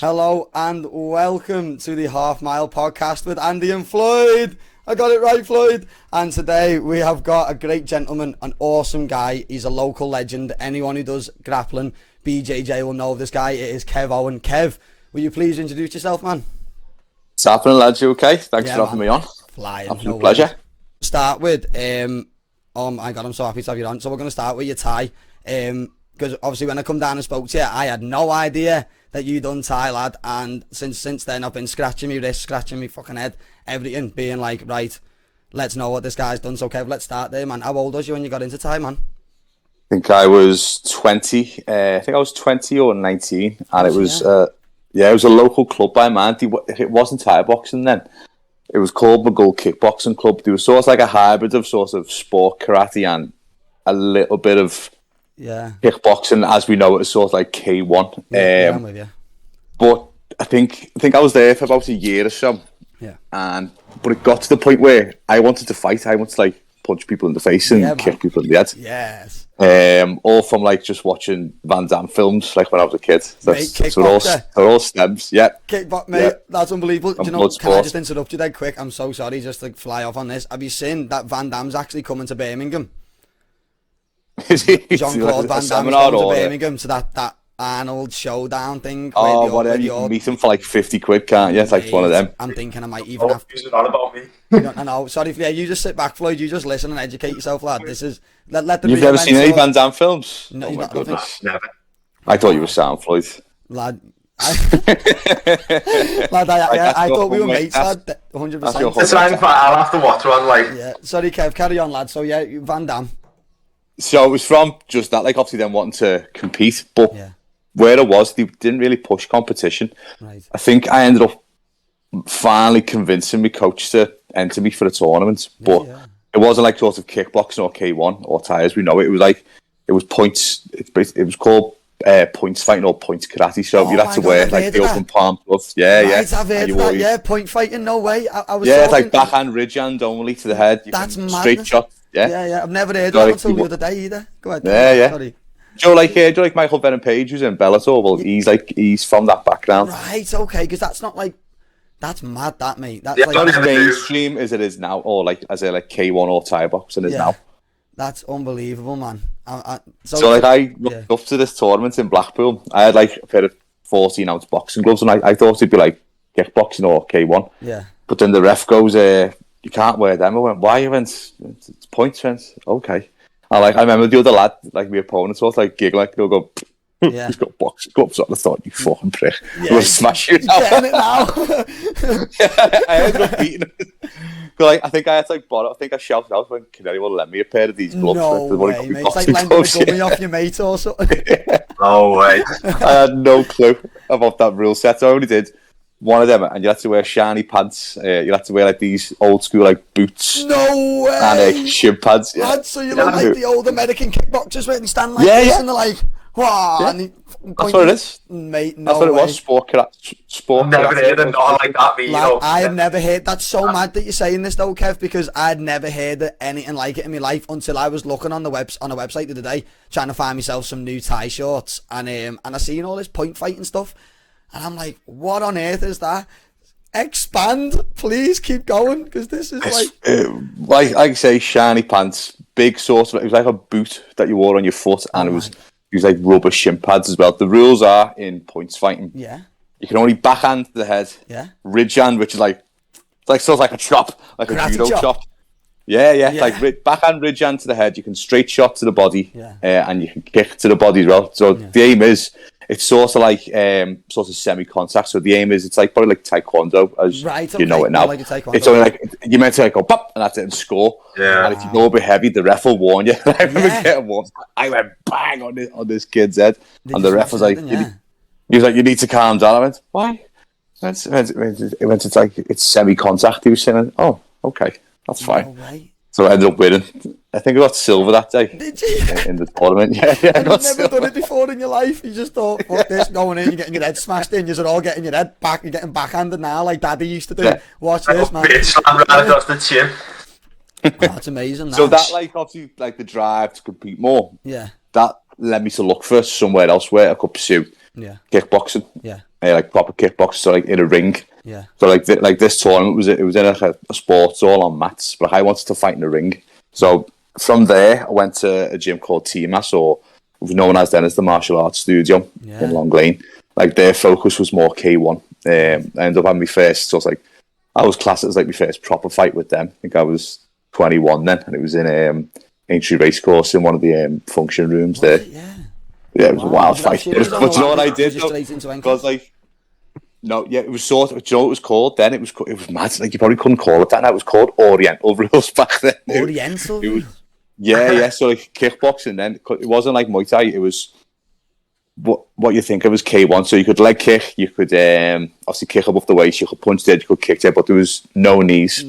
Hello and welcome to the Half Mile Podcast with Andy and Floyd. I got it right, Floyd. And today we have got a great gentleman, an awesome guy. He's a local legend. Anyone who does grappling, BJJ will know this guy. It is Kev Owen. Kev, will you please introduce yourself, man? What's happening, lads? You okay? Thanks for having me on. Flying. Absolute pleasure. Start with, oh my God, I'm so happy to have you on. So we're going to start with your Thai. Because obviously when I come down and spoke to you, I had no idea that you done Thai, lad. And since then, I've been scratching my wrist, scratching my fucking head, everything, being like, right, let's know what this guy's done. So, Kev, let's start there, man. How old was you when you got into Thai, man? I think I was 20. I think I was 20 or 19. And it was, it was a local club by man. It wasn't Thai boxing then. It was called Magul Kickboxing Club. There was sort of like a hybrid of sort of sport karate and a little bit of kickboxing, as we know it, is sort of like K1. I'm with you. But I think I was there for about a year or so. Yeah. But it got to the point where I wanted to fight. I wanted to like punch people in the face and kick people in the head. Yes. All from like just watching Van Damme films, like when I was a kid. That's all stems. Yeah. Kickbox, mate. That's unbelievable. Do you know? Can I just interrupt you dead quick? I'm so sorry, just to fly off on this. Have you seen that Van Damme's actually coming to Birmingham? Jean-Claude Van Damme is coming to Birmingham to that Arnold showdown thing. Oh, whatever. You can meet him for like 50 quid, can't you? It's like one of them. I'm thinking I might even have to. On about me. I know. Sorry, you just sit back, Floyd. You just listen and educate yourself, lad. This is let the. You've never seen any Van Damme films? No, oh my goodness. Never. I thought you were sound, Floyd. Lad. I thought we were mates, lad. 100%. I'll have to watch one. Like. Yeah. Sorry, Kev. Carry on, lad. So yeah, Van Damme. So it was from just that, like obviously them wanting to compete, but where it was, they didn't really push competition. Right. I think I ended up finally convincing my coach to enter me for a tournament, but it wasn't like sort of kickboxing or K1 or Thai as we know it. It was like, it was points, it was called points fighting or points karate, so you'd have to wear like the open palm gloves. I've heard that, point fighting, no way. I was it's like backhand, ridge hand only to the head. That's mad. Straight shot. Yeah. I've never heard that until the other day either. Go ahead. Sorry. Do you like Michael Venom Page, who's in Bellator? Well, he's from that background. Right. Okay. Because that's not like that's mad, that mate. That's not as mainstream as it is now, or like as a like K1 or Thai boxing is now. That's unbelievable, man. So I looked up to this tournament in Blackpool. I had like a pair of 14-ounce boxing gloves, and I thought it'd be like kickboxing or K1. Yeah. But then the ref goes, you can't wear them. I went, why? He went, it's points, friends. Okay. I remember the other lad, like my opponent, was like giggling, they'll go, he's got boxing gloves on. I thought, you fucking prick. I'm going to smash you now. Getting it now. I ended up beating him. I think I had to like borrow. I think I shouted out when, can anyone lend me a pair of these gloves? No way, mate. It's like lending a gummy off your mate or something. No way. I had no clue about that rule set. I only did one of them, and you had to wear shiny pants. You had to wear like these old school like boots. No way. And shin pads. Yeah. So you look like the old American kickboxers where they stand like this and they're like, wow. Yeah. And that's what it is. Mate, no That's what way. It was. Sport I've never heard of not like that. I have never heard. That's so mad that you're saying this though, Kev, because I'd never heard anything like it in my life until I was looking on a website the other day trying to find myself some new Thai shorts, and I seen all this point fighting stuff. And I'm like, what on earth is that? Expand, please keep going, because this is like I say, shiny pants, big sort of. It was like a boot that you wore on your foot, and it was like rubber shin pads as well. The rules are in points fighting. Yeah, you can only backhand to the head. Yeah, ridge hand, which is like sort of like a chop, like a judo chop. Yeah. Like backhand ridge hand to the head. You can straight shot to the body, and you can kick to the body as well. So the aim is. It's sort of like sort of semi-contact. So the aim is it's like probably like taekwondo as you know it now. It's only like you're meant to like go pop and that's it and score. Yeah. And if you go a bit heavy, the ref will warn you. I remember getting one. I went bang on this kid's head, and the ref was like, he was like, you need to calm down. I went, why? It's like it's semi-contact. He was saying, oh, okay, that's fine. Right. So I ended up winning. I think I got silver that day. Did you? In the tournament. Yeah, I got silver. You've never done it before in your life. You just thought, fuck this, going in, you're getting your head smashed in, you're all getting your head back, you're getting backhanded now like Daddy used to do. Yeah. Watch this, man. Slammed right across the chin. That's amazing. So that, like, obviously, like the drive to compete more. Yeah. That led me to look for somewhere else where I could pursue kickboxing. Yeah. like proper kickboxing, so like in a ring. Yeah. So like this tournament was in like a sports hall on mats, but I wanted to fight in a ring. So from there, I went to a gym called TMAS, or was known as then as the Martial Arts Studio in Long Lane. Like their focus was more K1. I ended up having my first, so I was classed as like my first proper fight with them. I think I was 21 then, and it was in Aintree Racecourse in one of the function rooms there. Yeah, it was a wild fight. But you know what I did? Because like, no, yeah, it was sort of. Do you know what it was called then? It was mad. Like you probably couldn't call it that now. It was called Oriental rules back then. Oriental. Yeah. So like kickboxing then, it wasn't like Muay Thai. It was what you think of as K1. So you could leg kick, you could obviously kick above the waist, you could punch there, you could kick there, but there was no knees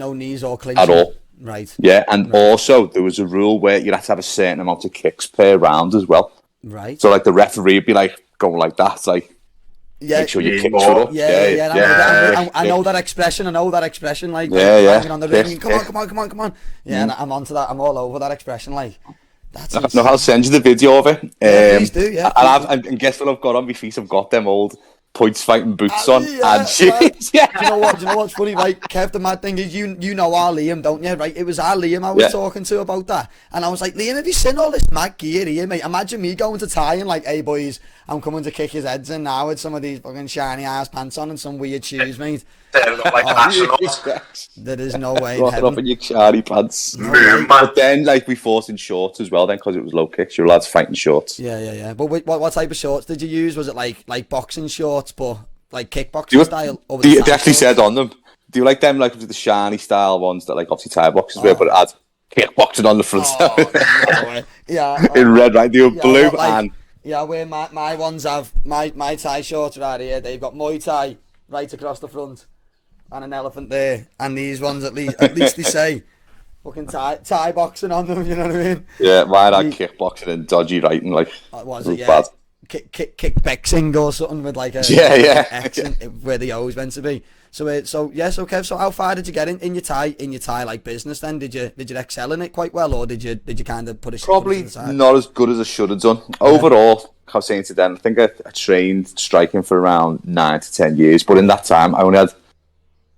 or clinching at all. Right. Yeah, and also there was a rule where you had to have a certain amount of kicks per round as well. Right. So like the referee would be like going like that. It's like, make sure your kicks are up. I know that expression. Like, hanging on the ring. Come on. Yeah, and I'm onto that. I'm all over that expression. Like, that's. No, I'll send you the video of it. Please do. Yeah. And guess what I've got on my feet? I've got them old points fighting boots on and shoes. Do you know what's funny, right? Kev, the mad thing is you know our Liam, don't you? Right? It was our Liam I was talking to about that, and I was like, Liam, have you seen all this mad gear here, mate? Imagine me going to Thai and like, hey boys, I'm coming to kick his heads in now with some of these fucking shiny ass pants on and some weird shoes, mate. There is no way in heaven. Up in your shiny pants. But then like we fought in shorts as well then, because it was low kicks. You're allowed to fight in shorts. Yeah. But what type of shorts did you use? Was it like boxing shorts, but like kickboxing style? They actually said on them, do you like them like the shiny style ones that like obviously Thai boxers wear, but it had kickboxing on the front? In red, right? They were blue and... Yeah, where my ones have my Thai shorts right here. They've got Muay Thai right across the front and an elephant there. And these ones at least they say fucking Thai boxing on them. You know what I mean? Yeah, mine had kickboxing and dodgy writing. Like was it? Yeah. Bad. Kickboxing or something with like a X where the O is meant to be. So Kev. So how far did you get in your Thai like business then? Did you excel in it quite well, or did you kind of put it probably to the side? Not as good as I should have done overall? I was saying to them, I think I trained striking for around 9 to 10 years, but in that time I only had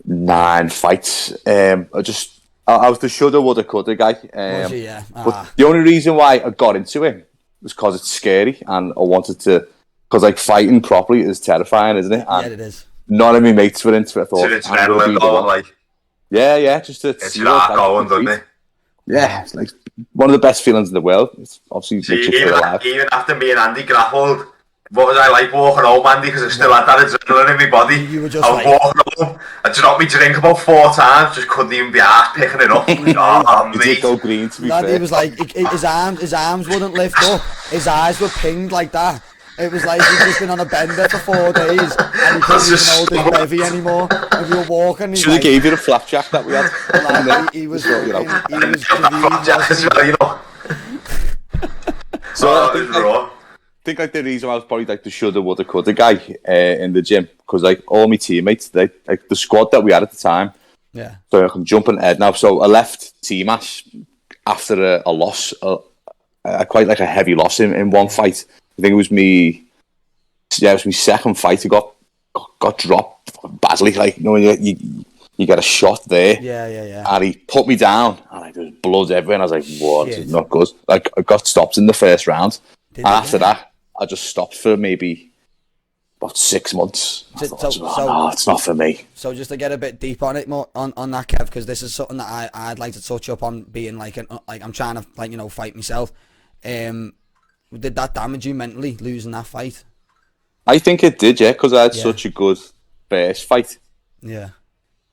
9 fights. I was the shoulda, woulda, coulda guy. But the only reason why I got into it was because it's scary, and I wanted to. Because like fighting properly is terrifying, isn't it? And it is. None of my mates were into it. I thought, it's adrenaline going, like. Yeah, just to it's that going, doesn't it? Yeah, it's like one of the best feelings in the world. It's obviously even after me and Andy grappled, what was I like walking home, Andy? Because I still had that adrenaline in my body. You were just I was walking home. I dropped my drink about 4 times. Just couldn't even be arsed picking it up. He did go green, to be fair. He was like, his arms wouldn't lift up. His eyes were pinged like that. It was like he'd just been on a bender for 4 days and he couldn't even hold his bevy anymore. If you were walking, should have gave you the flapjack that we had. He was flapjack as well, you know. So I think like the reason I was probably like the shoulda, woulda, coulda guy in the gym, because like all my teammates, like the squad that we had at the time. Yeah. So I can jump ahead now. So I left TMAS after a loss, quite like a heavy loss in one fight. I think it was me second fight. I got dropped badly. Like, you know, when you get a shot there. Yeah. And he put me down, and like there was blood everywhere. And I was like, "What? This is not good." Like, I got stopped in the first round, after that, I just stopped for maybe about 6 months. No, it's not for me. So just to get a bit deep on it, more on that, Kev, because this is something that I'd like to touch up on. Being like I'm trying to fight myself. Did that damage you mentally, losing that fight? I think it did, yeah, because I had such a good first fight. Yeah.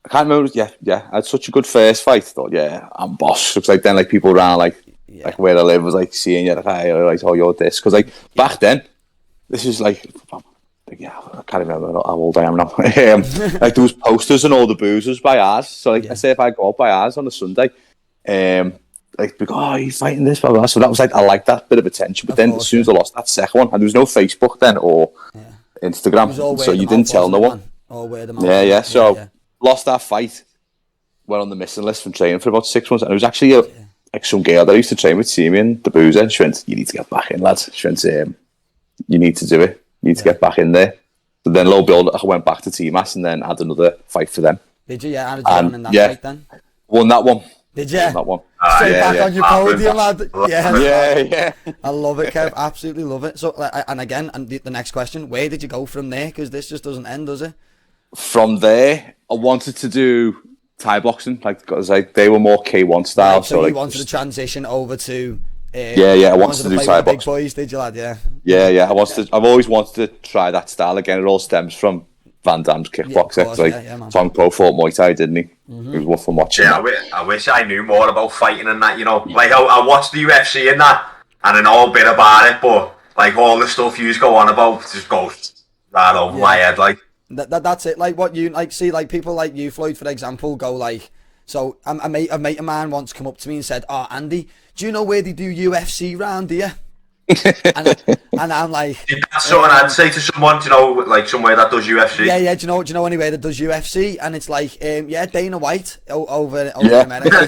I can't remember, I had such a good first fight. I thought, yeah, I'm boss. Looks like then, like, people around, like where I live was, like, seeing you, like, hey, like, oh, you're this. Because, like, back then, this is, like, I can't remember how old I am now. Like, there was posters and all the boozers by ours. So, like, I say if I go out by ours on a Sunday, like, oh, you're fighting this, blah, blah. So that was like, I like that bit of attention. But then as soon as I lost that second one, and there was no Facebook then or Instagram, so you didn't tell no one. Yeah. So lost that fight, went on the missing list from training for about 6 months, and it was actually like some girl that I used to train with, see me in the boozer, and she went, "You need to get back in, lads." She went, "You need to do it. You need to get back in there." So then low build, I went back to TMAS and then had another fight for them. Did you? Yeah, how did you run in that fight then? Won that one. Did you? Won that one. Straight back on your podium, lad. Yeah. I love it, Kev. Absolutely love it. So, and again, and the next question, where did you go from there? Because this just doesn't end, does it? From there, I wanted to do Thai boxing, because they were more K1 style. Right, so you wanted to transition over to... I wanted to do Thai boxing. Big boys, did you, lad? Yeah. Yeah. I've always wanted to try that style again. It all stems from Van Damme's kickboxing. Tong Po fought Muay Thai, didn't he? It was worth watching. Yeah, I wish I knew more about fighting and that. Like I watched the UFC and that, and I know a bit about it, but like all the stuff you go on about just goes right over my head. Like that's it. Like what you see, like people like you, Floyd, for example, go like. So a mate of mine once come up to me and said, "Oh, Andy, do you know where they do UFC round here?" and I'm like, that's something I'd say to someone, like somewhere that does UFC. Yeah. Do you know anywhere that does UFC? And it's like, Dana White over in America.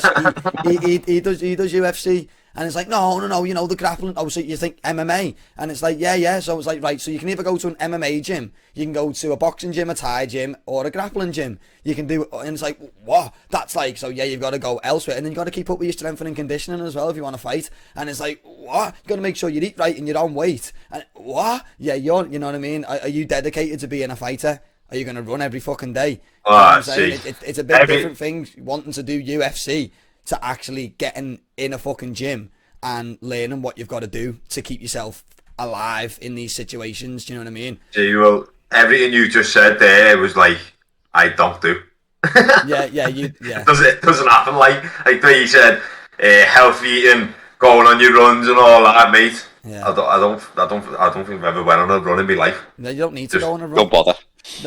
he does UFC. And it's like, no, the grappling. Oh, so you think MMA? And it's like, yeah. So it's like, right, so you can either go to an MMA gym, you can go to a boxing gym, a Thai gym, or a grappling gym. You can do, and it's like, what? That's like, so yeah, you've got to go elsewhere. And then you've got to keep up with your strength and conditioning as well if you want to fight. And it's like, what? You've got to make sure you eat right and you're on weight. And what? Yeah, you know what I mean? Are you dedicated to being a fighter? Are you going to run every fucking day? You know what I'm saying? It's a big different thing wanting to do UFC to actually getting in a fucking gym and learning what you've got to do to keep yourself alive in these situations. Do you know what I mean? Yeah, well, everything you just said there was like, I don't do. Yeah. It doesn't happen like you said, healthy eating, going on your runs and all that, mate. Yeah. I don't think I've ever went on a run in my life. No, you don't need to go on a run. Don't bother.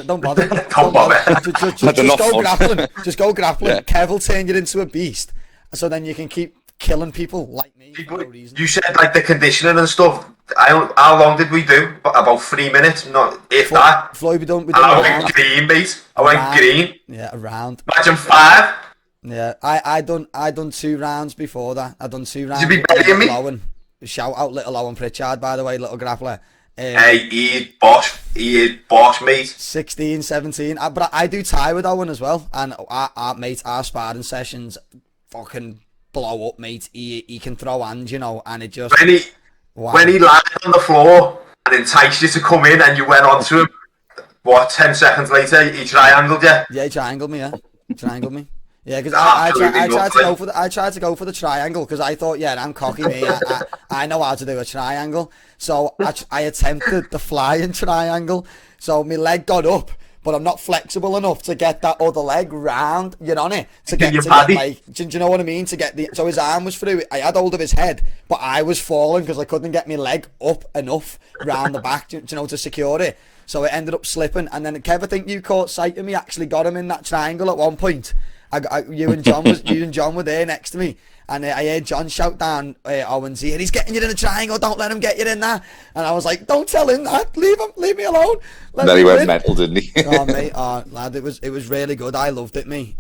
Don't bother. Don't bother. Just go grappling. Just go grappling. Yeah. Kev will turn you into a beast, so then you can keep killing people like me for no reason. You said like the conditioning and stuff. How long did we do? About 3 minutes, not if that. Floyd, we done I went green, mate. I went green. Yeah, a round. Imagine 5. Yeah, I done 2 rounds before that. I done 2 rounds. Did you be burying me? Owen. Shout out little Owen Pritchard, by the way, little grappler. Hey, he is boss, mate. 16, 17. But I do Thai with Owen as well. And our sparring sessions fucking blow up, mate. He can throw hands, and it just... When he landed on the floor and enticed you to come in and you went on to him, 10 seconds later, he triangled you? Yeah, he triangled me, He triangled me. Yeah, because I tried to go for the triangle because I thought, I'm cocky, me. I know how to do a triangle. So I attempted the flying triangle. So my leg got up, but I'm not flexible enough to get that other leg round. You know it? To get like, do you know what I mean? So his arm was through. I had hold of his head, but I was falling because I couldn't get my leg up enough round the back, to secure it. So it ended up slipping. And then Kev, I think you caught sight of me. Actually got him in that triangle at one point. You and John were there next to me, and I heard John shout down Owen's ear, "He's getting you in a triangle, don't let him get you in there." And I was like, "Don't tell him that, leave me alone." Then he went mental, didn't he? Oh mate, lad, it was really good. I loved it, me.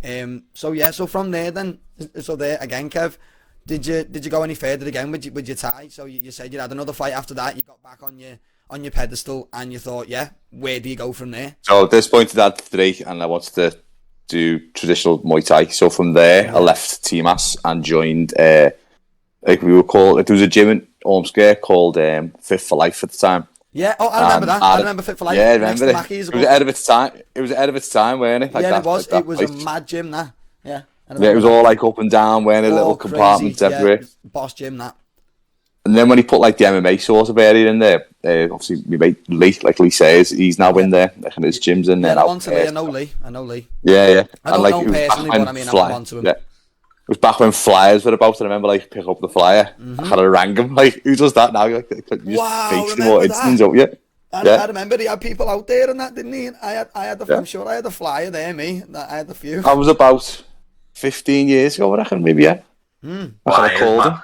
So from there then, there again, Kev, did you go any further again with your Thai? So you said you had another fight after that. You got back on your pedestal, and you thought, where do you go from there? So at this point, I had 3, and I wanted to do traditional Muay Thai. So from there, I left TMAS and joined, like we were called, there was a gym in Ormskirk called Fit for Life at the time. Yeah, I remember that. I remember Fit for Life. Yeah, I remember it. It was ahead of its time. It was ahead of its time, weren't it? It was. It was a mad gym, that. Yeah. Yeah, it was all like up and down, weren't it? Little compartments everywhere. Boss gym, that. And then when he put like the MMA sort of area in there, obviously we made Lee, like Lee says, he's now in there, like, and his gym's in there now. I know Lee. Yeah. I don't know personally, but I mean, I'm on to him. Yeah. It was back when flyers were about, and I remember like pick up the flyer. I had to rang him, like, who does that now? Like, wow, remember that? I remember he had people out there and that, didn't he? I'm sure I had the flyer there, me. I had the few. I was about 15 years ago, I reckon, maybe, yeah. I called him.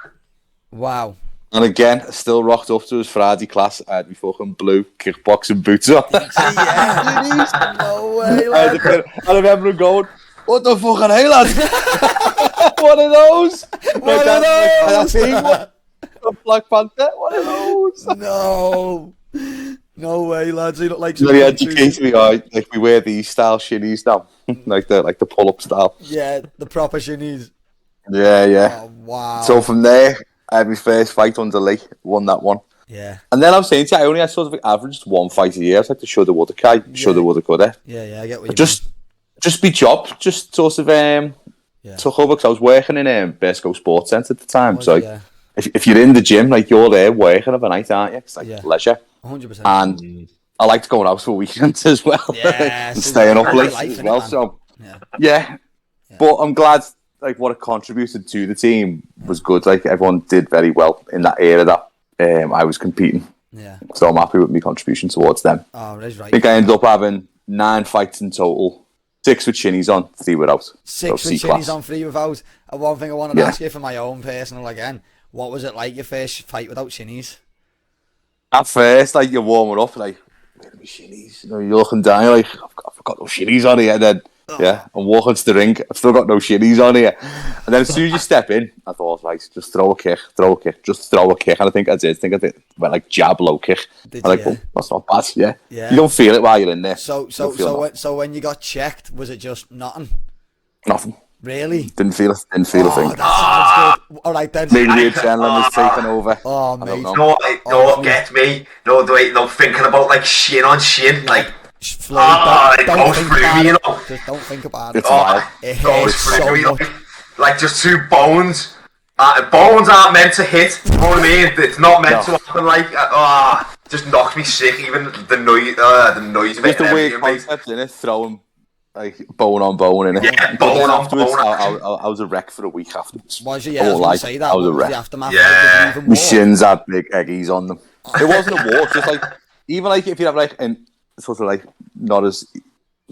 Wow. And again, I still rocked up to his Friday class. I had my fucking blue kickboxing boots on. Yeah. No way, lad. I remember him going, "What the fucking hell, lad? One of those? One of those? A Black Panther? One of those?" No. No way, lads. You look like Very educated we are. Like we wear these style shinies now, like the pull up style. Yeah, the proper shinies. Yeah. Oh, wow. So from there, I had my first fight under Lee. Won that one. Yeah. And then I'm saying to you, I only had sort of averaged one fight a year. I was like the shoulda, woulda, kai, shoulda, woulda, coulda. Yeah, I get what you mean. Just be job, just sort of took over because I was working in Bersco Sports Centre at the time. So if you're in the gym, like you're there working overnight, aren't you? It's like leisure. 100%. And I liked going out for weekends as well. Yeah, and staying up late as well. So yeah. But I'm glad like what it contributed to the team was good. Like everyone did very well in that era that I was competing. Yeah. So I'm happy with my contribution towards them. Oh, that's right. I think I ended up having 9 fights in total. 6 with shinies on, 3 without. 6 with shinies on, 3 without. And one thing I wanted to ask you for my own personal again, what was it like your first fight without shinies? At first, like you're warming up, like where are my shinies? You know, you're looking down, you're like I've got no shinies on here. And then I'm walking to the ring, I've still got no shinies on here. And then as soon as you step in, I thought, right, just throw a kick, just throw a kick. And I think I did. Went like jab, low kick. I'm like, well, that's not bad. Yeah. You don't feel it while you're in there. So when you got checked, was it just nothing? Nothing. Really? Didn't feel a thing. That sounds good. All right then. Maybe the adrenaline was taking over. Oh, mate. No, get me. No, thinking about like shin on shin, like. Floyd, don't think about it. Just don't think about it. It hurts so much. Like just 2 bones. Bones aren't meant to hit. You know what I mean? It's not meant to happen. Like just knocks me sick. Even the noise of it. Just the weird concept in it, throwing like bone on bone in it. Yeah, bone on bone. I was a wreck for a week afterwards. Was you? Yeah, I was going to say that. I was a wreck. The aftermath. Yeah. My shins had big eggies on them. It wasn't a war. Just like even like if you have like an sort of like not as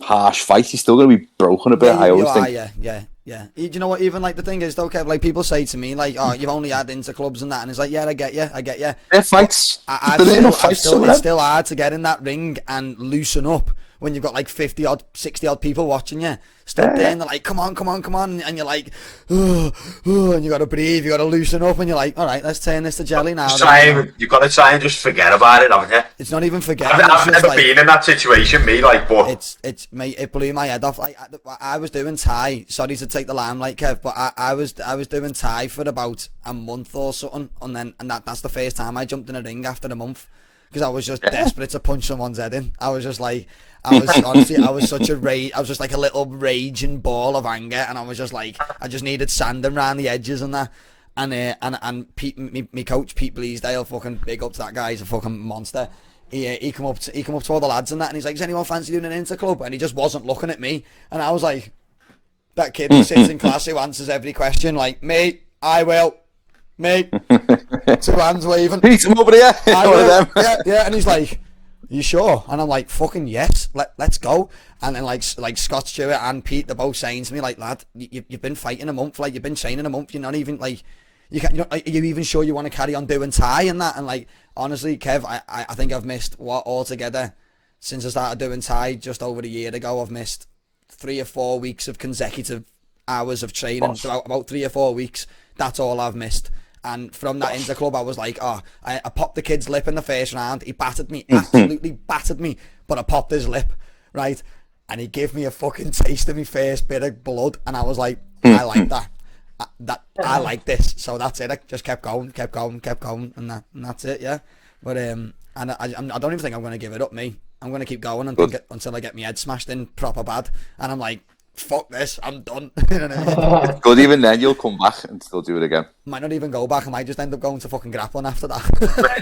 harsh fight, you're still going to be broken a bit. I always think. Yeah. You know what? Even like the thing is, though, Kev, like people say to me, like, "Oh, you've only had into clubs and that," and it's like, "Yeah, I get you." Yeah, fights. It's still hard to get in that ring and loosen up when you've got like 50 odd, 60 odd people watching you. Stood there and they're like, come on, and you're like, and you got to breathe, you got to loosen up, and you're like, all right, let's turn this to jelly now. You've got to try and just forget about it, haven't you? It's not even forgetting. I've never been in that situation, me, like, but it's mate, it blew my head off. Like I was doing Thai. Sorry to take the limelight, Kev, but I was doing Thai for about a month or something, and that's the first time I jumped in a ring after a month. Because I was just desperate to punch someone's head in. I was just like, I was such a rage. I was just like a little raging ball of anger, and I was just like, I just needed sanding around the edges and that. And Pete, me coach Pete Bleasdale, fucking big up to that guy. He's a fucking monster. He come up to all the lads and that, and he's like, "Does anyone fancy doing an interclub?" And he just wasn't looking at me, and I was like, that kid who sits in class who answers every question, like, "Mate, I will." Mate, 2 hands waving. Pete's over here. Yeah, and he's like, "You sure?" And I'm like, "Fucking yes, let's go." And then like Scott Stewart and Pete, they're both saying to me like, "Lad, you've been fighting a month, like you've been training a month. You're not even like, are you even sure you want to carry on doing Thai and that?" And like, honestly, Kev, I think I've missed altogether since I started doing Thai just over a year ago. I've missed 3 or 4 weeks of consecutive hours of training. So about 3 or 4 weeks. That's all I've missed. And from that interclub, I was like, I popped the kid's lip in the first round. He battered me, absolutely battered me. But I popped his lip, right? And he gave me a fucking taste of my first bit of blood. And I was like, I like that. I like this. So that's it. I just kept going. And that's it, yeah. But and I don't even think I'm going to give it up, me. I'm going to keep going until I get my head smashed in proper bad. And I'm like, fuck this, I'm done. You know what I mean? Good, even then you'll come back and still do it again. Might not even go back. I might just end up going to fucking grappling after that.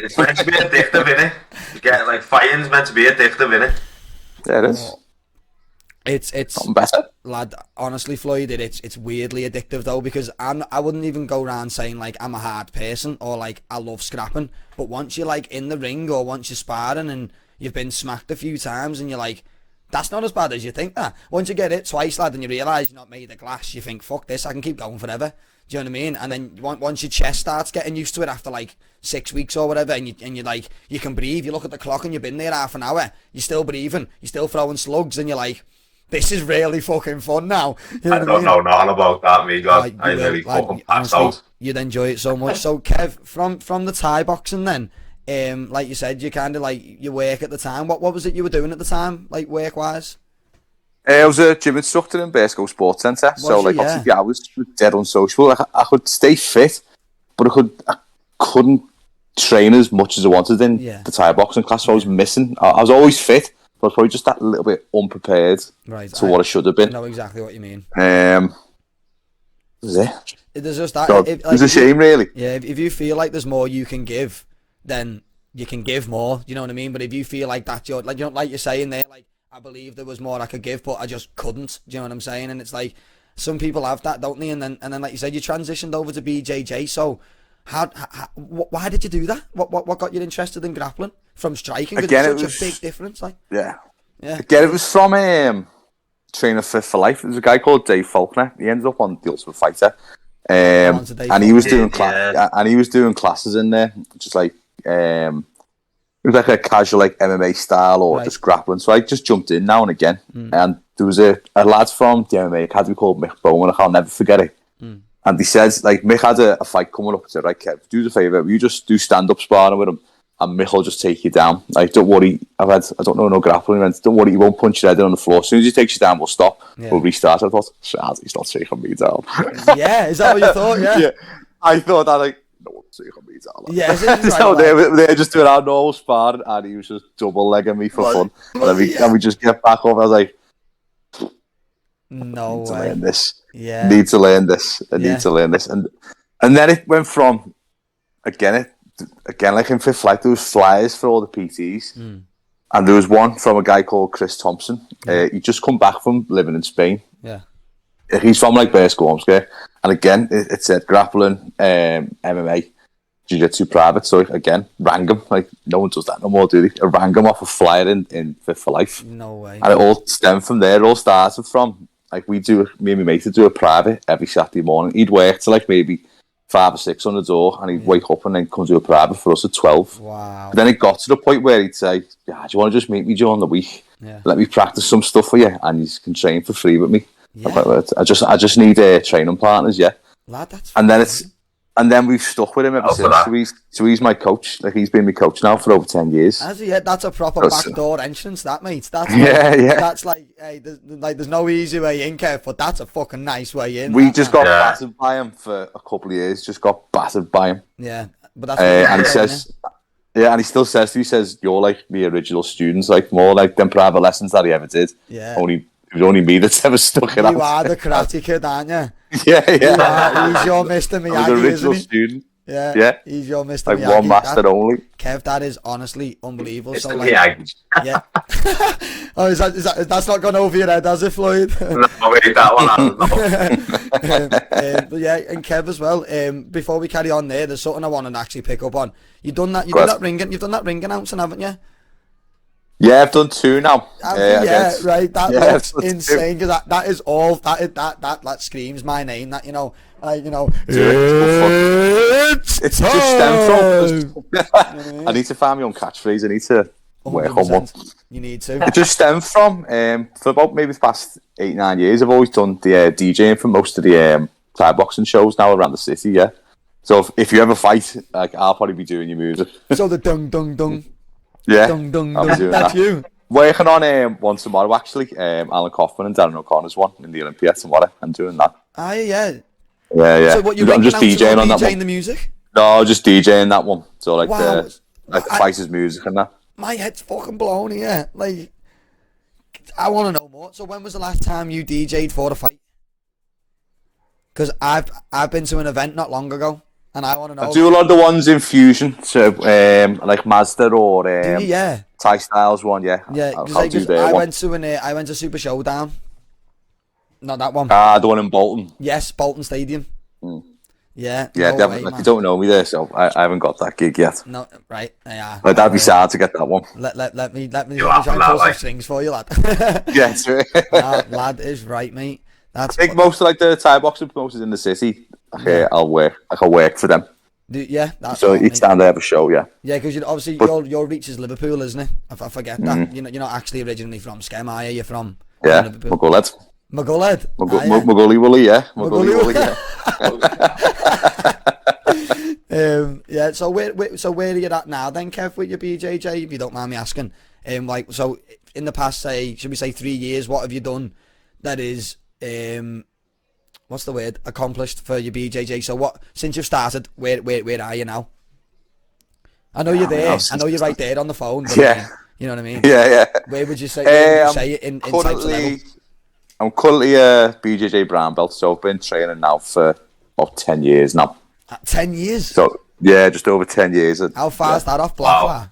It's meant to be addictive, innit? You get like fighting's meant to be addictive, innit? Yeah, it is. It's something better, lad. Honestly, Floyd, it's weirdly addictive though, because I wouldn't even go around saying like I'm a hard person or like I love scrapping. But once you're like in the ring or once you're sparring and you've been smacked a few times and you're like, that's not as bad as you think that. Once you get it twice, lad, and you realise you're not made of glass, you think, fuck this, I can keep going forever. Do you know what I mean? And then once your chest starts getting used to it after like 6 weeks or whatever, and you're like, you can breathe, you look at the clock and you've been there half an hour, you're still breathing, you're still throwing slugs, and you're like, this is really fucking fun now. You know I don't know nothing about that, me, God. I really fucking passed out. You'd enjoy it so much. So, Kev, from the Thai boxing then, like you said, you kind of like your work at the time. What was it you were doing at the time, like work wise? I was a gym instructor in Bearscough Sports Centre, so like obviously I was dead unsociable. Like, I could stay fit, but I couldn't train as much as I wanted in the Thai boxing class. So I was missing. I was always fit, but I was probably just that little bit unprepared to what I should have been. I know exactly what you mean. Is it? There's just that. So, it was a shame, really. Yeah, if you feel like there's more you can give, then you can give more. You know what I mean? But if you feel like that's your, like, you know, like you're saying there, like, I believe there was more I could give, but I just couldn't. Do you know what I'm saying? And it's like, some people have that, don't they? And then like you said, you transitioned over to BJJ. So, why did you do that? What got you interested in grappling from striking? Again, it's such a big difference. Like, yeah. Again, it was from trainer for life. There was a guy called Dave Faulkner. He ended up on The Ultimate Fighter, and he was doing classes in there, just like it was like a casual like MMA style or just grappling. So I just jumped in now and again. And there was a lad from the MMA academy called Mick Bowman. I'll never forget it. And he says, like, Mick had a fight coming up. He said, right, Kev, do the favour, you just do stand-up sparring with him, and Mick will just take you down. Like, don't worry, I don't know no grappling. He went, don't worry, he won't punch your head in on the floor. As soon as he takes you down, we'll stop. We'll restart. I thought, he's not taking me down. Yeah, is that what you thought? Yeah. I thought that, like, no one's taking me down. Yeah, so they were just doing our normal sparring, and he was just double-legging me for fun. And we just get back up. I was like, no way. To learn this. Yeah. Need to learn this. I need to learn this. And then it went from, again, like in Fifth Flight, there was flyers for all the PTs. And there was one from a guy called Chris Thompson. He'd just come back from living in Spain. Yeah. He's from like Bearscough. And again, it said grappling, MMA, Jiu-Jitsu private. So again, rang him. Like, no one does that no more, do they? I rang him off a flyer in Fit for Life. No way. And it all stemmed from there. It all started from, like, me and my mate would do a private every Saturday morning. He'd work till like maybe 5 or 6 on the door, and he'd wake up and then come do a private for us at 12. Wow. But then it got to the point where he'd say, do you want to just meet me during the week? Let me practice some stuff for you, and you can train for free with me. I just need training partners, Lad, that's and then we've stuck with him ever since. So he's my coach. Like, he's been my coach now for over 10 years. That's a proper backdoor entrance, that, mate. That's That's like, hey, there's no easy way in, Kev, but that's a fucking nice way in. We just got battered by him for a couple of years. Just got battered by him. Yeah, but that's and he says, and he still says to me, he says, you're like the original students, like more like them private lessons that he ever did. Yeah. It was only me that's ever stuck it out. You are the karate kid, aren't you? Yeah. He's your Mr. Miyagi, the original student. Yeah. He's your Mr. Like Miyagi. One master only. Kev, that is honestly unbelievable. Mr. So, like, Miyagi. Yeah. Oh, that's not gone over your head, has it, Floyd? No, wait, that one hasn't. But yeah, and Kev as well. Before we carry on there's something I want to actually pick up on. You've done that ring announcing, haven't you? Yeah, I've done 2 now. Right. That's insane, because that is all that screams my name. That it's just stemmed from. I need to find my own catchphrase. I need to work on one. You need to. It just stemmed from for about maybe the past 8-9 years. I've always done the DJing for most of the Thai boxing shows now around the city. Yeah. So if you ever fight, like, I'll probably be doing your music. So the dung dung dung. Yeah, dung, dung, dung. That's you. Working on one tomorrow, actually. Alan Kaufman and Darren O'Connor's one in the Olympia tomorrow. I'm doing that. Yeah. So what, I'm just DJing on that one. The music? No, just DJing that one. So like the fighters' music and that. My head's fucking blown here. Like, I want to know more. So when was the last time you DJ'd for a fight? Because I've been to an event not long ago. And I want to know. I do a lot of the ones in Fusion, so like Mazda or Thai Styles one, Yeah, I went to Super Showdown. Not that one. The one in Bolton. Yes, Bolton Stadium. Yeah, definitely. Like, you don't know me there, so I haven't got that gig yet. No, right? Yeah. But that'd be sad to get that one. Let me try and pull some strings for you, lad. Yeah, true. Lad is right, mate. I think most of like the Thai boxing promoters in the city. Okay, I'll work for them. That's so each time they have a show, yeah. Yeah, because obviously your reach is Liverpool, isn't it? I forget that. You're not actually originally from Skem, are you? You're from Liverpool. Magulhead. Magully Woolly, yeah. Magully Woolly, yeah. Yeah. So where are you at now then, Kev, with your BJJ? If you don't mind me asking. So in the past, should we say 3 years? What have you done that is what's the word? Accomplished for your BJJ. So since you've started, where are you now? I know you're there. I know you're right there on the phone. But yeah. You know what I mean? Yeah. Where would you say it in types of level? I'm currently a BJJ Brown Belt, so I've been training now for about 10 years now. 10 years? So, yeah, just over 10 years. How far is that off black? Wow.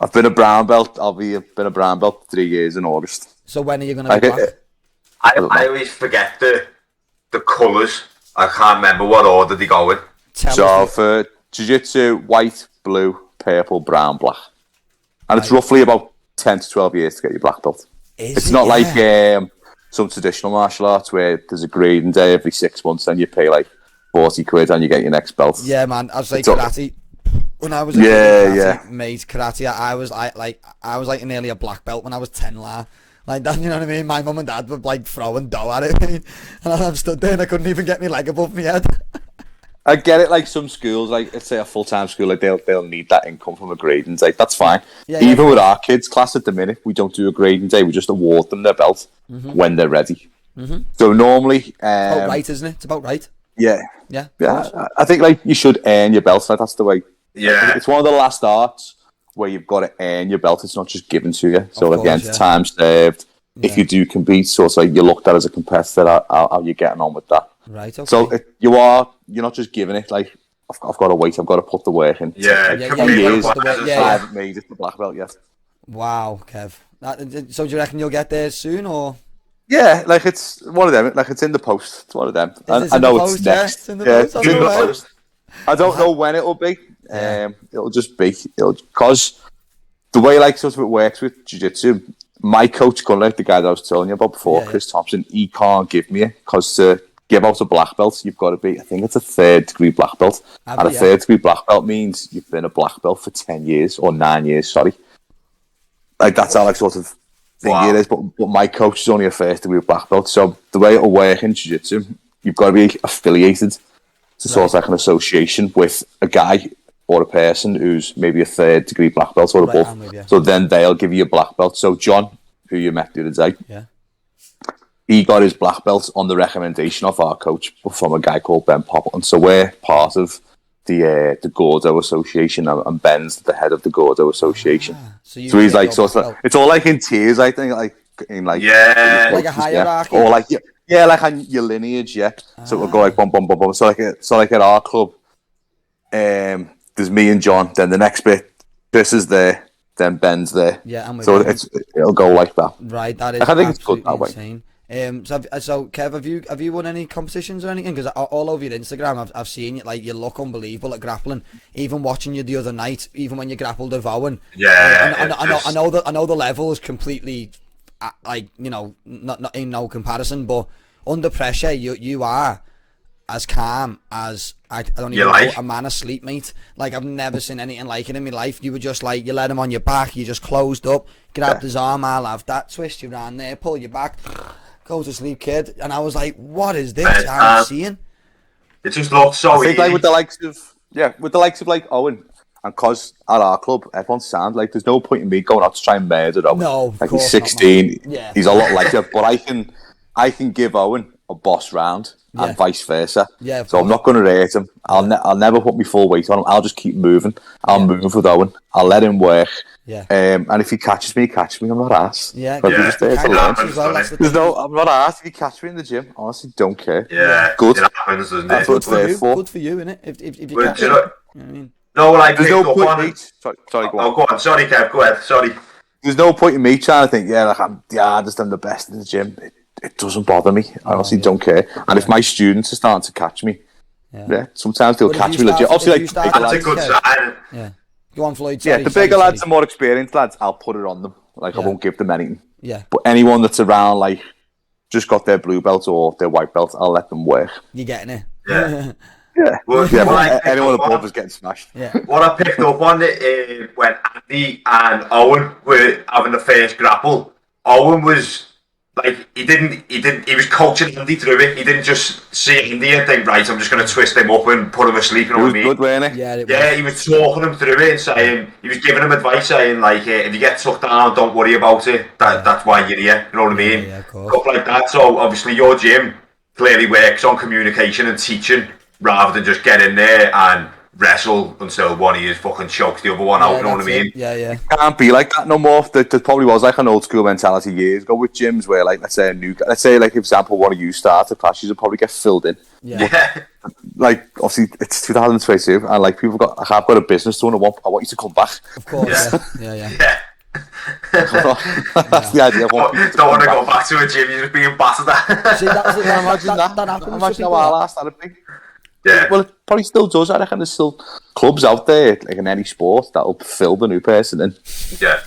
I've been a Brown Belt. Been a Brown Belt 3 years in August. So when are you going to be black? I always forget the colours. I can't remember what order they go in. So for Jiu-Jitsu, white, blue, purple, brown, black. And it's roughly about 10 to 12 years to get your black belt. It's not like some traditional martial arts where there's a grading day every 6 months and you pay like 40 quid and you get your next belt. Yeah, man. I was like karate. When I was karate, I was like nearly a black belt when I was 10 like that, you know what I mean? My mum and dad were like throwing dough at it, and I'm stood there and I couldn't even get my leg above my head. I get it, like some schools, like let's say a full-time school, like they'll need that income from a grading day. That's fine. Even with our kids' class at the minute, we don't do a grading day. We just award them their belt when they're ready. So normally, about right, isn't it? It's about right. Yeah. Yeah. I think like you should earn your belt. Like that's the way. Yeah. It's one of the last arts where you've got to earn your belt. It's not just given to you. So again, time served. If you do compete, so it's like you're looked at as a competitor. How you getting on with that? Right. Okay. So you're not just giving it like I've got to wait. I've got to put the work in. Yeah. 10 years. I haven't made it to black belt yet. Wow, Kev. So do you reckon you'll get there soon, or? Yeah, like it's one of them. Like it's in the post. It's one of them. I know it's next. It's in the post. It's in the post. I don't know when it'll be. It'll just be. Because the way like sort of it works with jiu-jitsu, my coach, like the guy that I was telling you about before, Chris Thompson, he can't give me it because to give out a black belt, you've got to be. I think it's a 3rd degree black belt, and a 3rd degree black belt means you've been a black belt for 10 years or 9 years. Sorry, like that's how like sort of thing it is. But my coach is only a 1st degree black belt, so the way it'll work in jiu-jitsu, you've got to be affiliated to sort of like an association with a guy or a person who's maybe a 3rd degree black belt or above. So then they'll give you a black belt. So John, who you met the other day, he got his black belt on the recommendation of our coach from a guy called Ben Poppleton. So we're part of the Gordo Association, and Ben's the head of the Gordo Association. So he's like, it's all like in tiers, I think, like in like like a hierarchy, or like like on your lineage, So it'll go like boom, boom, boom, boom. So like at our club, there's me and John. Then the next bit, Chris is there. Then Ben's there. Yeah, I'm with so you. It'll go like that. Right, that is. I think it's good that insane. Way. So Kev, have you won any competitions or anything? Because all over your Instagram, I've seen you. Like you look unbelievable at grappling. Even watching you the other night, even when you grappled with Owen. Yeah. I know the level is completely, like not in no comparison. But under pressure, you are as calm as I don't even know a man asleep, mate. Like I've never seen anything like it in my life. You were just like, you let him on your back, you just closed up, grabbed his arm, I'll have that, twist you around there, pull you back, go to sleep, kid. And I was like, what is this I'm seeing? It just looks so I think easy. like with the likes of like Owen, and cause at our club everyone's sound like there's no point in me going out to try and murder Owen. No, like he's 16, not, he's a lot lighter, but I can give Owen a boss round and vice versa. So I'm not going to rate him. I'll never put my full weight on him. I'll just keep moving. I'll move with Owen. I'll let him work. And if he catches me, I'm not ass. I'm not ass. If you catch me in the gym, honestly, don't care. Good. It happens, doesn't That's it? what it's there for. Good for you, innit? If you Well, catch me. You know what I mean? No, well, I There's picked no up point on in me. it. Sorry, go on. Oh, go on. Sorry, Kev. Go ahead. Sorry. There's no point in me trying to think, like I'm the hardest and the best in the gym. It doesn't bother me. I honestly don't care. And if my students are starting to catch me, sometimes they'll catch me legit. Obviously, like That's a good sign. Yeah. Go on, Floyd. The bigger lads, the more experienced lads, I'll put it on them. Like I won't give them anything. Yeah. But anyone that's around, like just got their blue belt or their white belt, I'll let them work. You're getting it. Yeah. But anyone above is getting smashed. What I picked up on it when Andy and Owen were having the first grapple, Owen was like he was coaching Andy through it. He didn't just see Andy and think, right, I'm just going to twist him up and put him asleep. You know what I mean? Good, wasn't he? Yeah, he was talking him through it and saying, he was giving him advice saying, like, if you get tucked down, don't worry about it. That's why you're here. You know what I mean? Yeah, of course. Stuff like that. So obviously your gym clearly works on communication and teaching rather than just get in there and wrestle until one of you fucking chokes the other one out. You know what I mean? Yeah. Can't be like that no more. There probably was like an old school mentality years ago with gyms where, like, let's say like, for example, one of you started classes would probably get filled in. Yeah. Like, obviously it's 2022 and like I've got a business to run. I want you to come back. Of course. Yeah. That's the idea. Don't want to go back to a gym. You're just being battered at. See, that's imagine that. That happens. Imagine how our last that'd be. Yeah. Well, it probably still does. I reckon there's still clubs out there, like in any sport, that'll fill the new person in. Yeah.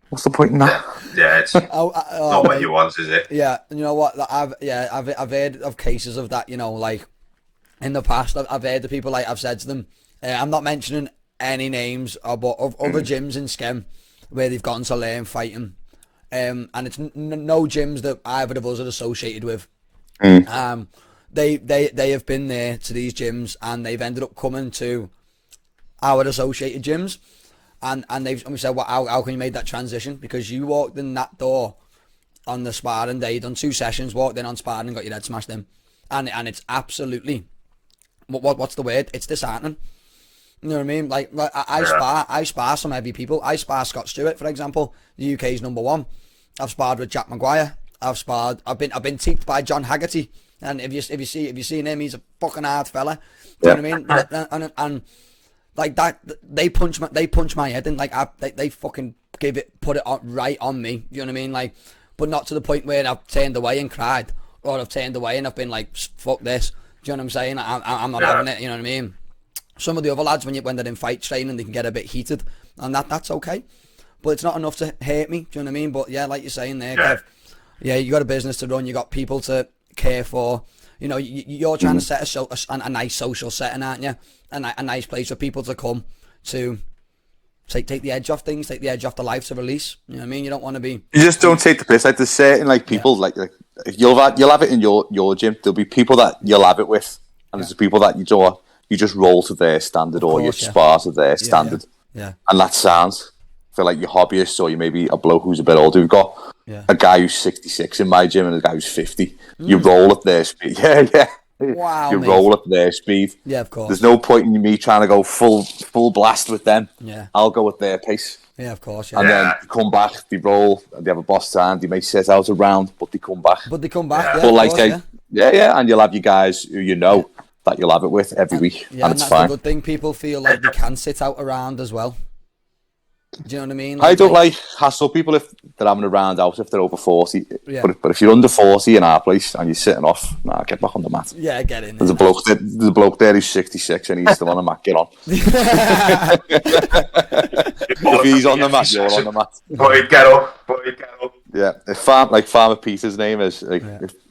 What's the point in that? Yeah, it's not what you want, is it? Yeah, you know what? I've heard of cases of that. You know, like in the past, I've heard of people, like, I've said to them, I'm not mentioning any names, but of other gyms in Skem where they've gone to learn fighting, and it's no gyms that either of us are associated with. They have been there to these gyms and they've ended up coming to our associated gyms, and we said, well, how can you make that transition? Because you walked in that door on the sparring day, done 2 sessions, walked in on sparring and got your head smashed in, and it's absolutely, what's the word? It's disheartening. You know what I mean? Like I spar some heavy people. I spar Scott Stewart, for example, the UK's #1. I've sparred with Jack Maguire. I've been teeped by John Haggerty. And if you've seen him, he's a fucking hard fella. Do you know what I mean? And like that, they punch my head in. Like they fucking put it right on me. Do you know what I mean? Like, but not to the point where I've turned away and cried, or I've turned away and I've been like, fuck this. Do you know what I'm saying? I'm not having it. You know what I mean? Some of the other lads, when they're in fight training, they can get a bit heated, and that's okay. But it's not enough to hurt me. Do you know what I mean? But yeah, like you're saying there, Kev, yeah, you got a business to run. You got people to care for. You know, you're trying to set a nice social setting, aren't you? A nice place for people to come to take the edge off things, take the edge off the life to release. You know what I mean? You don't want to be. You just don't take the piss. Like, there's certain like people like you'll have it in your gym. There'll be people that you'll have it with, and there's people that you just roll to their standard, or you spar to their standard. Yeah. And that sounds for like your hobbyists, or you maybe a bloke who's a bit older. We've got a guy who's 66 in my gym and a guy who's 50. You roll at their speed. Yeah. Wow. You roll at their speed. Yeah, of course. There's no point in me trying to go full blast with them. Yeah. I'll go at their pace. Yeah, of course. Yeah. And then they come back, they roll, they have a boss time, they may sit out a round, but they come back. Yeah, but like course, and you'll have your guys who you know that you'll have it with every week, and it's that's fine. The good thing. People feel like they can sit out around as well. Do you know what I mean? I don't like hassle people if they're having a round out if they're over 40. Yeah. But if you're under 40 in our place and you're sitting off, get back on the mat. Yeah, get in. There's a bloke there who's 66 and he's still on the mat. Get on. If he's on the mat, you're on the mat. But get up. Yeah, Farmer Peter's name is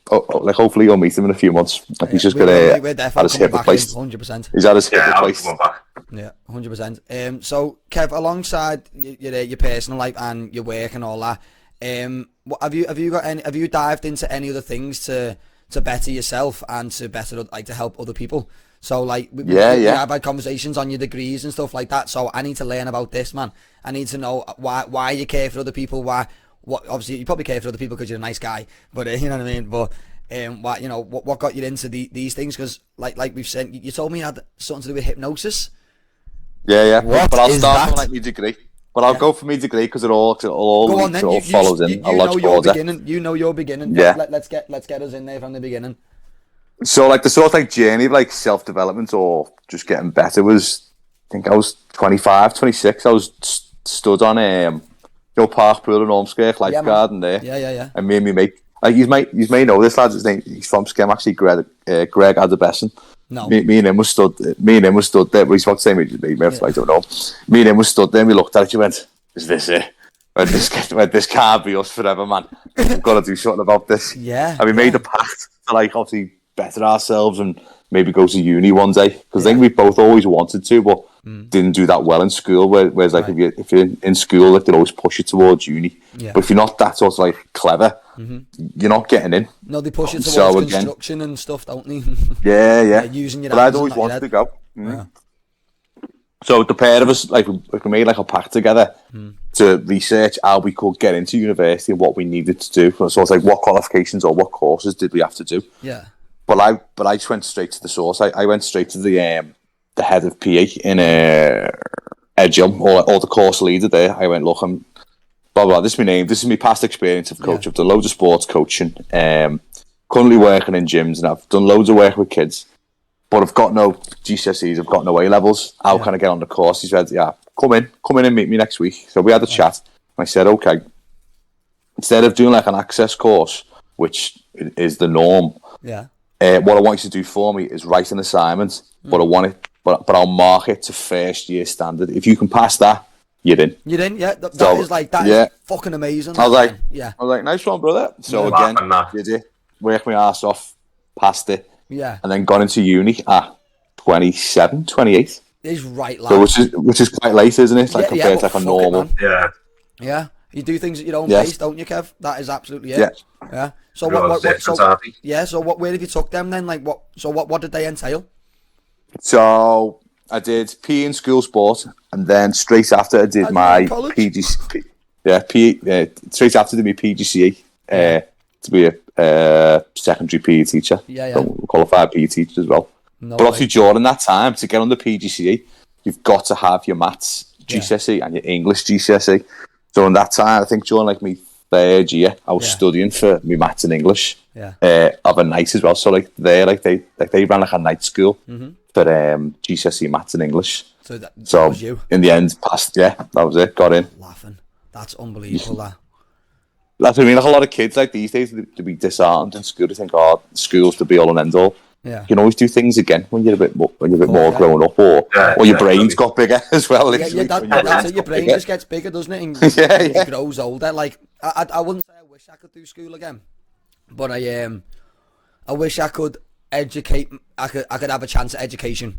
hopefully you'll meet him in a few months. Like, he's just got his hip replaced. 100%. He's had his hip replaced. Yeah, 100%. So Kev, alongside your personal life and your work and all that, have you dived into any other things to better yourself and to to help other people? So like I've had conversations on your degrees and stuff like that. So I need to learn about this, man. I need to know why you care for other people. Obviously you probably care for other people because you're a nice guy, but you know what I mean. But what got you into these things? Because like we've said, you told me you had something to do with hypnosis. Yeah. What but I'll is start that? from my degree. But I'll go for my degree because it all follows in. You know your beginning. You know your beginning. Yeah. Let's get us in there from the beginning. So like the sort of like journey of like self-development or just getting better was, I think I was 25, 26. I was stood on Park Pool in Ormskirk, lifeguard in there. Yeah. And me and my mate, like you may know this lad. His name, he's from Skem actually. Greg Adderbessen. No. Me and him was stood there. But he's about the same age as me. I don't know. Me and him was stood there. And we looked at it. You went, "Is this it? This can't be us forever, man. We've got to do something about this." Yeah. And we made a pact to like obviously better ourselves and maybe go to uni one day, because I think we both always wanted to, but didn't do that well in school. Whereas like if you're in school, like they always push you towards uni. Yeah. But if you're not that sort of like clever, you're not getting in. No, they push you towards construction and stuff, don't they? Yeah. Using your but I'd always wanted to go. Yeah. So the pair of us, like we made like a pact together to research how we could get into university and what we needed to do. So it's like what qualifications or what courses did we have to do? Yeah. But I just went straight to the source. I went straight to the head of PE in Edgem or the course leader there. I went, look, I'm blah blah. This is my name. This is my past experience of coach. I've done loads of sports coaching. Currently working in gyms and I've done loads of work with kids. But I've got no GCSEs, I've got no A levels. How can I get on the course? He said, come in and meet me next week. So we had a chat. And I said, okay, instead of doing like an access course, which is the norm, what I want you to do for me is write an assignment, but I want it, but I'll mark it to first year standard. If you can pass that, you're in. You're in, yeah. That is fucking amazing. I was like, nice one, brother. So again, did it, worked my ass off, passed it. Yeah. And then got into uni at 27, 28. It's right, lad. So which is quite late, isn't it? Like compared to like a normal. Yeah. You do things at your own pace, don't you, Kev? That is absolutely it. Yeah. So where have you took them then? Like what did they entail? So I did PE in school sport, and then straight after I did my PGC. Straight after I did my PGCE to be a secondary PE teacher. Qualified PE teacher as well. But obviously during that time, to get on the PGCE, you've got to have your maths GCSE and your English GCSE. So in that time, I think during like my third year, I was studying for my maths and English of a night as well. So like they ran like a night school for GCSE maths and English. So that was you. In the end, passed. Yeah, that was it. Got in. Laughing. That's unbelievable. That. That's what I mean. Like a lot of kids, like these days, to be disarmed in school, to think, "Oh, school's the be all and end all." Yeah. You can always do things again when you're a bit more grown up, or your brain's got bigger as well. That's it. Your brain just gets bigger, doesn't it? And it grows older. Like I wouldn't say I wish I could do school again, but I wish I could educate. I could have a chance at education,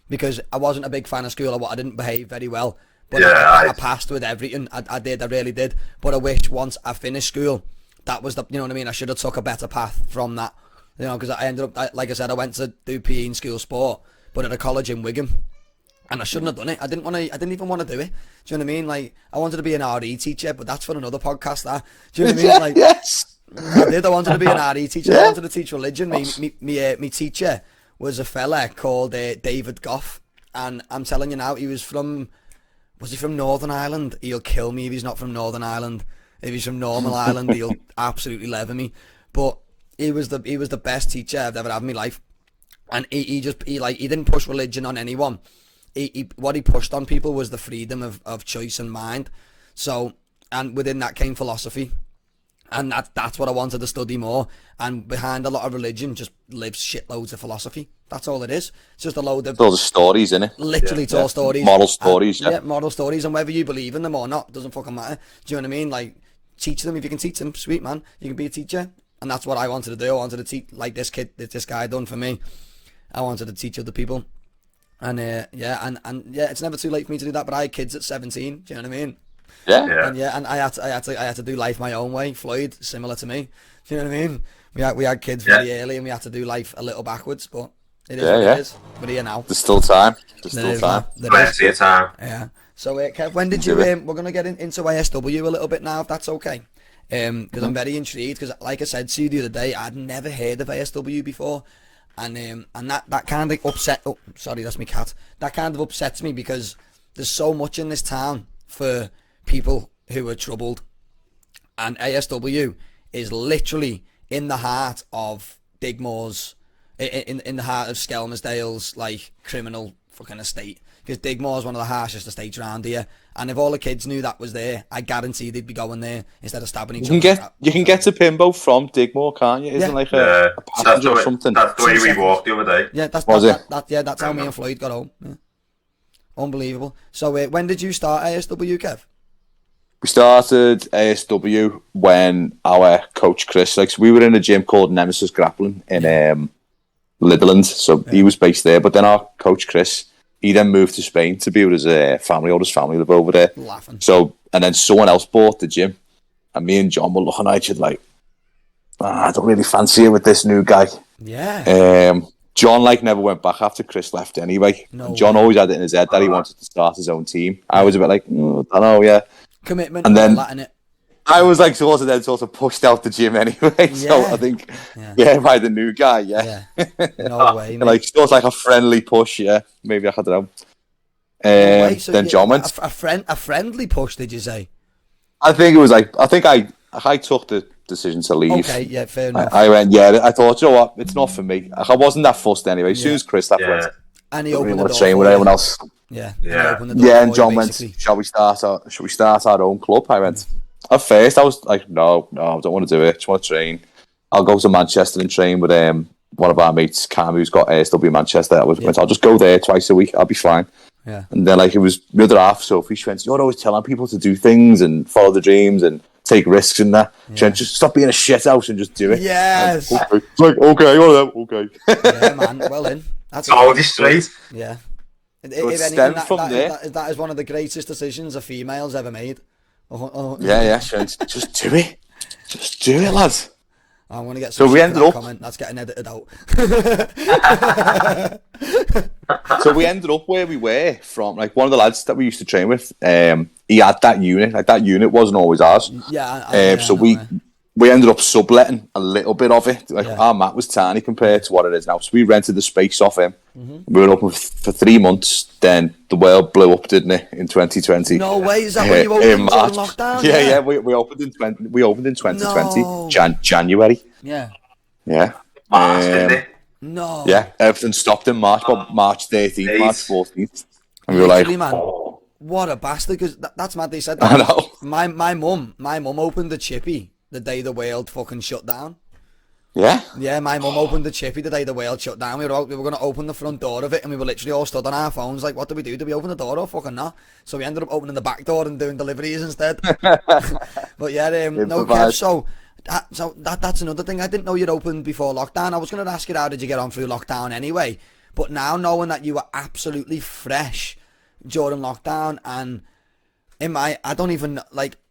because I wasn't a big fan of school. I didn't behave very well. But I passed with everything. I really did. But I wish once I finished school, that was you know what I mean? I should have took a better path from that. You know, because I ended up, like I said, I went to do PE in school sport, but at a college in Wigan. And I shouldn't have done it. I didn't even want to do it. Do you know what I mean? Like, I wanted to be an RE teacher, but that's for another podcast, that. Do you know what I mean? Like, yes. I wanted to be an RE teacher. I wanted to teach religion. Me teacher was a fella called David Goff. And I'm telling you now, was he from Northern Ireland? He'll kill me if he's not from Northern Ireland. If he's from Normal Ireland, he'll absolutely leather me. But he was the best teacher I've ever had in my life. And he didn't push religion on anyone. What he pushed on people was the freedom of choice and mind. So, and within that came philosophy. And that's what I wanted to study more. And behind a lot of religion just lives shitloads of philosophy. That's all it is. It's just a load of... It's all the stories, innit? Literally, it's all stories. Moral stories, moral stories. And whether you believe in them or not, doesn't fucking matter. Do you know what I mean? Like, teach them. If you can teach them, sweet man, you can be a teacher. And that's what I wanted to do. I wanted to teach, like this guy done for me. I wanted to teach other people. And it's never too late for me to do that. But I had kids at 17. Do you know what I mean? Yeah. And I had to do life my own way. Floyd, similar to me. Do you know what I mean? We had kids very early, and we had to do life a little backwards. But it is what it is. We're here now. There's still time. Plenty of time. Yeah. So, Kev, when did you? We're gonna get into ASW a little bit now, if that's okay. Because I'm very intrigued. Because, like I said to you the other day, I'd never heard of ASW before, and that kind of upset. Oh, sorry, that's my cat. That kind of upsets me, because there's so much in this town for people who are troubled, and ASW is literally in the heart of Digmore's, in the heart of Skelmersdale's like criminal fucking estate, because Digmore is one of the harshest estates around here. And if all the kids knew that was there, I guarantee they'd be going there instead of stabbing each other. You can get to Pimbo from Digmore, can't you? Isn't like a passage or something? That's the way we walked the other day. Yeah, that's how me and Floyd got home. Yeah. Unbelievable. So when did you start ASW, Kev? We started ASW when our coach Chris, so we were in a gym called Nemesis Grappling in Litherland, so he was based there. But then our coach Chris, He then moved to Spain to be with his family. All his family live over there. Laughing. So, and then someone else bought the gym, and me and John were looking at each other like, I don't really fancy it with this new guy. Yeah. John never went back after Chris left anyway. No John way. always had it in his head that he wanted to start his own team. I was a bit like, I don't know, yeah. Commitment and then all that in it. I was sort of pushed out the gym anyway. So I think, by the new guy, Yeah. No way, mate. Sort of a friendly push, yeah. Maybe I don't know. No way. So then John went. A friendly push, did you say? I think it was I took the decision to leave. Okay, yeah, fair enough. I went, I thought, you know what, it's not for me. I wasn't that fussed anyway. As soon as Chris left, went, and he opened the door train with anyone else. Yeah. And John went, shall we start our own club? I went, at first I was like, no, I don't want to do it. I just want to train. I'll go to Manchester and train with one of our mates, Cam, who's got ASW Manchester. I'll just go there twice a week. I'll be fine. Yeah. And then it was the other half, Sophie. She went, you're always telling people to do things and follow the dreams and take risks and that. She went, just stop being a shit house and just do it. Yes. Okay. It's like, okay. Yeah, man. Well then. That's all this straight. Yeah. If anything, that is one of the greatest decisions a female's ever made. Yeah. She went, just do it. Just do it, lads. I'm going to get some comment. That's getting edited out. So we ended up where we were from. One of the lads that we used to train with, he had that unit. That unit wasn't always ours. So we ended up subletting a little bit of it. Our mat was tiny compared to what it is now. So we rented the space off him. Mm-hmm. We were open for 3 months. Then the world blew up, didn't it, in 2020? No way. Is that when you opened in lockdown? Yeah. We opened in 2020. No. January. Yeah. March, didn't it? No. Yeah, everything stopped in March, but March 13th, March 14th. And we were like, man, what a bastard, because that's mad they said that. I know. My mum opened the Chippy the day the world fucking shut down. Yeah? Yeah, my mum opened the Chippy the day the world shut down. We were going to open the front door of it, and we were literally all stood on our phones like, what do we do? Do we open the door or fucking not? So we ended up opening the back door and doing deliveries instead. But yeah, no, Kev, so that's another thing. I didn't know you'd opened before lockdown. I was going to ask you, how did you get on through lockdown anyway? But now knowing that you were absolutely fresh during lockdown, and I don't even,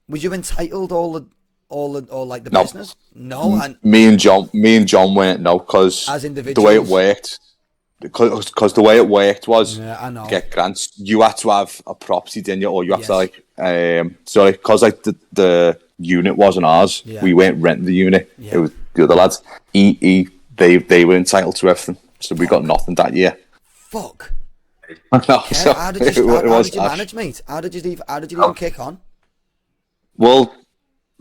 was you entitled all the business? No. And me and John weren't, no, because as individuals, the way it worked, because the way it worked was, I know, to get grants, you had to have a property, didn't you? Or you have to because the unit wasn't ours. Yeah. We weren't renting the unit. Yeah. It was the other lads. They were entitled to everything, so we got nothing that year. Fuck. I know. Yeah, so how did you manage, mate? How did you even kick on? Well,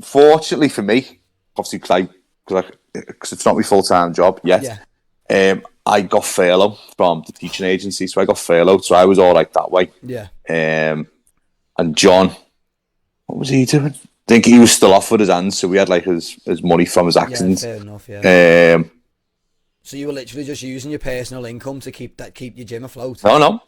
fortunately for me, obviously, because it's not my full-time job yet. Yeah. I got furlough from the teaching agency, so I got furloughed, so I was all right that way. Yeah. And John, what was he doing? I think he was still off with his hands, so we had his money from his accident. Yeah, fair enough. Yeah. So you were literally just using your personal income to keep your gym afloat? No.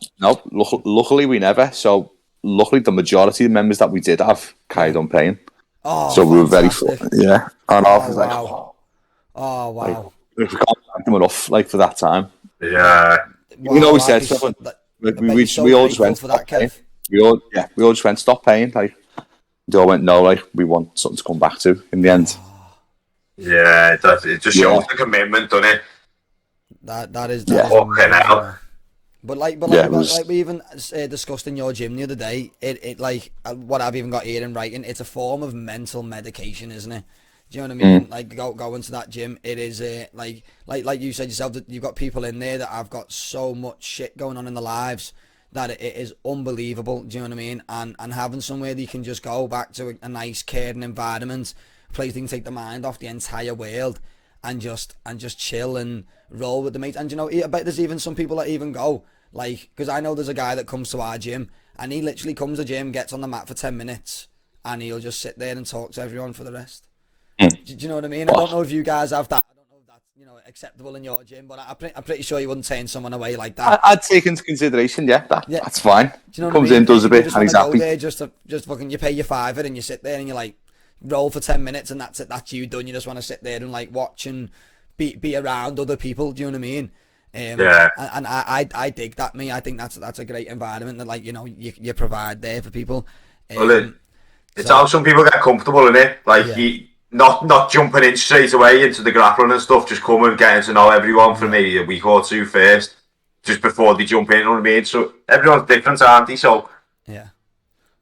Luckily, we never. So luckily, the majority of the members that we did have carried on paying. Oh, so we were very full. Yeah. And I was wow. Wow. We can't thank them enough, for that time. Yeah. Wow, we said something. We all just went, stop paying. We all just went, stop paying. They all went, no, we want something to come back to in the end. Yeah, it does. It just shows the commitment, doesn't it? That is. Fucking hell. But like we even discussed in your gym the other day, it what I've even got here in writing, it's a form of mental medication, isn't it? Do you know what I mean? Going to that gym, it is like you said yourself, that you've got people in there that have got so much shit going on in their lives that it is unbelievable. Do you know what I mean? And having somewhere that you can just go back to a nice caring environment, a place that can take the mind off the entire world and just chill and roll with the mates. And I bet there's even some people that even go, because I know there's a guy that comes to our gym and he literally comes to the gym, gets on the mat for 10 minutes and he'll just sit there and talk to everyone for the rest. Do you know what I mean? I don't know if you guys have that. I don't know if that's acceptable in your gym, but I'm pretty sure you wouldn't turn someone away like that. I'd take into consideration, that's fine. Do you know Comes what I mean? in, does a bit, and he's happy. There just fucking, you pay your $5 and you sit there and you roll for 10 minutes and that's it. That's you done. You just want to sit there and watch and be around other people. Do you know what I mean? And I dig that. I think that's a great environment that, like, you know, you provide there for people. Well, it's how some people get comfortable in it, like not jumping in straight away into the grappling and stuff, just coming, getting to know everyone for maybe a week or two first, just before they jump in, you know what I mean? So everyone's different, aren't they? So yeah,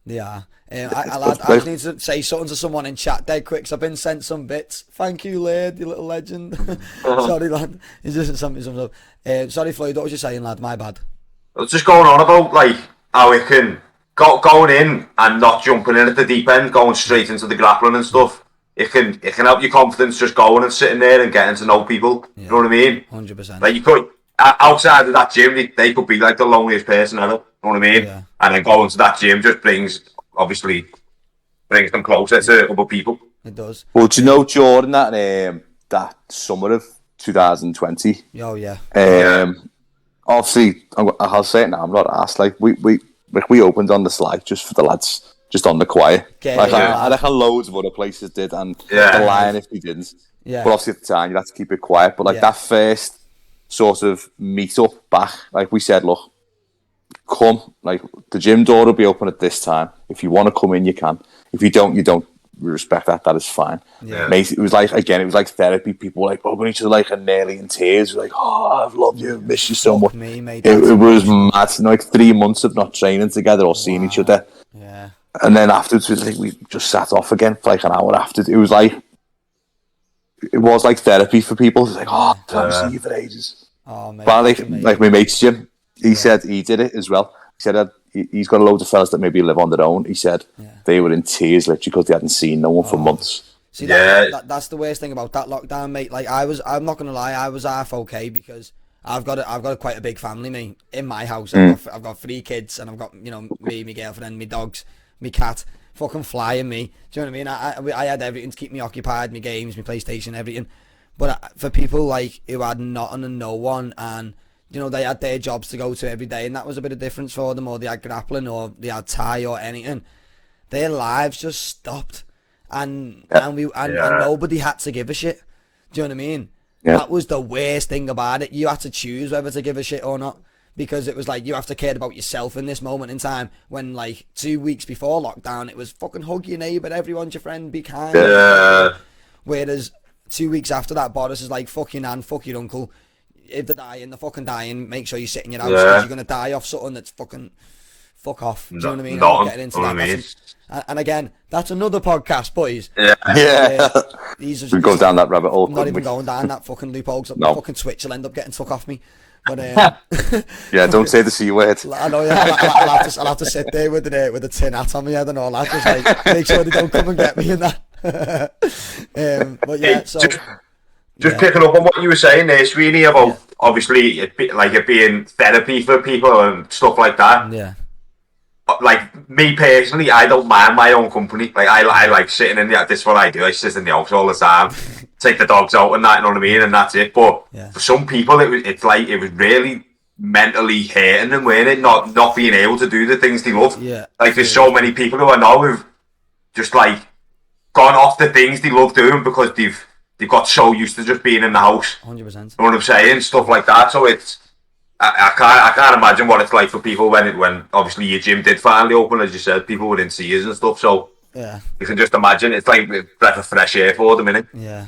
they are. I just need to say something to someone in chat dead quick, because I've been sent some bits. Thank you, Laird, you little legend. Sorry, lad. It's just something up. Sorry, Floyd, what was you saying, lad? My bad. I was just going on about, like, how it can going in and not jumping in at the deep end, going straight into the grappling and stuff. It can help your confidence just going and sitting there and getting to know people. You know what I mean? 100%. Like, you could, outside of that gym, they could be like the loneliest person ever. You know what I mean? Yeah. And then going to that gym just brings them closer to other people. It does. Well, do you know, Jordan, that summer of 2020? Oh, yeah. Obviously, I'll say it now, I'm not asked. Like, we opened on the Slag just for the lads, just on the quiet. I reckon loads of other places did, and the Lion if we didn't. Yeah. But obviously at the time, you had to keep it quiet. But like that first sort of meet up back, like we said, look, come, like the gym door will be open at this time. If you want to come in, you can. If you don't, you don't. We respect that. That is fine. Yeah. Mate, it was like therapy. People were like hugging each other, like, and nearly in tears. Like, oh, I've loved you, miss you so much. It was mad. You know, like 3 months of not training together or seeing each other. Yeah. And then afterwards, we just sat off again for like an hour after. It was like therapy for people. It was like, oh, I haven't seen you for ages. Oh, mate. But like my mate's Jim, he said he did it as well. He said that he's got a load of fellas that maybe live on their own. He said they were in tears literally because they hadn't seen no one for months. See, that's the worst thing about that lockdown, mate. Like I'm not gonna lie, I was half okay because I've got quite a big family, mate, in my house. I've got 3 kids, and I've got, you know, me, my girlfriend, my dogs, my cat, fucking flying me. Do you know what I mean? I had everything to keep me occupied, my games, my PlayStation, everything. But for people like who had nothing and no one, and you know, they had their jobs to go to every day, and that was a bit of difference for them, or they had grappling, or they had Thai or anything. Their lives just stopped, and nobody had to give a shit. Do you know what I mean? Yeah. That was the worst thing about it. You had to choose whether to give a shit or not, because it was like you have to care about yourself in this moment in time. When like 2 weeks before lockdown, it was fucking hug your neighbour, everyone's your friend, be kind. Yeah. Whereas 2 weeks after that, Boris is like, fuck your nan, fuck your uncle. If they're fucking dying, make sure you sit in your house, because you're going to die off something that's fucking fuck off. Do you know what I mean? Not getting into that. And again, that's another podcast, boys. We go down that rabbit hole. I'm not even going down that fucking loophole, because my fucking Twitch will end up getting took off me. But don't say the C word. I know, I'll have to sit there with a tin hat on my head and all that, just like make sure they don't come and get me in that. But yeah, so... Just picking up on what you were saying there, Sweeney, about obviously it being therapy for people and stuff like that. Yeah. Like me personally, I don't mind my own company. Like I like sitting in this is what I do. I sit in the house all the time, take the dogs out and that, you know what I mean, and that's it. But for some people, it was really mentally hurting them, weren't it? Not being able to do the things they love. Yeah. Like there's so many people who I know who've just like gone off the things they love doing because they've got so used to just being in the house. 100%. You know what I'm saying? Stuff like that. So it's, I can't imagine what it's like for people when obviously your gym did finally open, as you said, people were in tears and stuff. So you can just imagine it's like a breath of fresh air for them, innit? Yeah.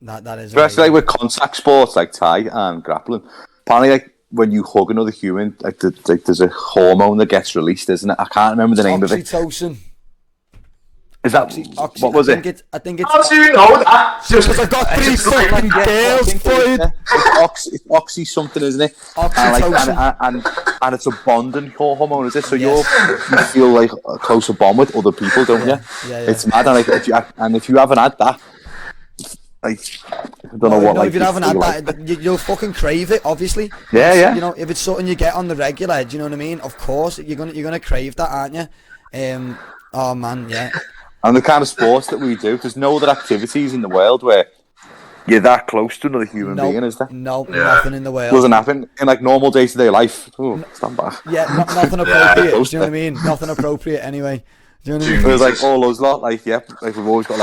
That is. Especially like with contact sports like Thai and grappling. Apparently, like when you hug another human, like there's a hormone that gets released, isn't it? I can't remember the name of it. Oxytocin. Is that what was it? I think it's. How do you know that? Just because I've got 3 fucking girls, Floyd. It's oxy something, isn't it? Oxytocin. And it's a bonding hormone, is it? So you feel like a closer bond with other people, don't you? Yeah. It's mad, and if you haven't had that, like I don't know what. No, if you haven't had that, you'll fucking crave it, obviously. Yeah. You know, if it's something you get on the regular, do you know what I mean? Of course, you're gonna crave that, aren't you? Oh man, yeah. And the kind of sports that we do, there's no other activities in the world where you're that close to another human being, is there? No, nothing in the world. Doesn't happen in like normal day-to-day life. Oh, stand back. Yeah, nothing appropriate. Do you know what I mean? Nothing appropriate anyway. Do you know what I mean? It was like all those lot, like we've always got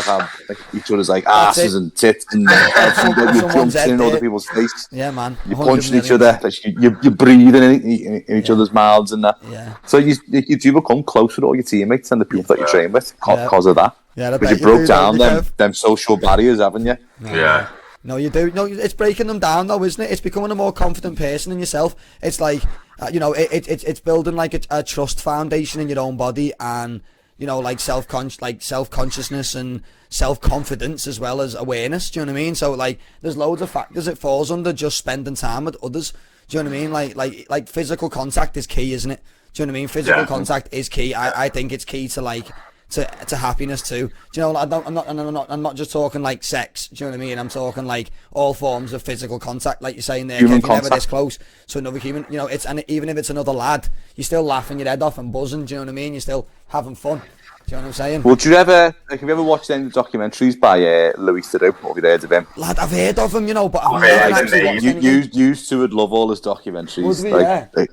like each other's like asses and tits and you jumps in other people's face. Yeah, man. You're punching each other, like you're breathing in each other's mouths and that. Yeah. So you do become close with all your teammates and the people that you train with because of that. Yeah, because you broke down them social barriers, haven't you? Yeah. No, you do. No, it's breaking them down, though, isn't it? It's becoming a more confident person in yourself. It's like, it's building like a trust foundation in your own body, and like self-consciousness and self-confidence as well as awareness. Do you know what I mean? So like, there's loads of factors it falls under just spending time with others. Do you know what I mean? Like physical contact is key, isn't it? Do you know what I mean? Physical contact is key. I think it's key to like. To happiness too. Do you know? I'm not just talking like sex. Do you know what I mean? I'm talking like all forms of physical contact, like you're saying there. Human Kev, you're never this close to another human. And even if it's another lad, you're still laughing your head off and buzzing. Do you know what I mean? You're still having fun. Do you know what I'm saying? Well, have you ever watched any documentaries by Louis Theroux? Have you heard of him? Lad, I've heard of him, but I've never actually watched anything. You used to would love all his documentaries. Would we?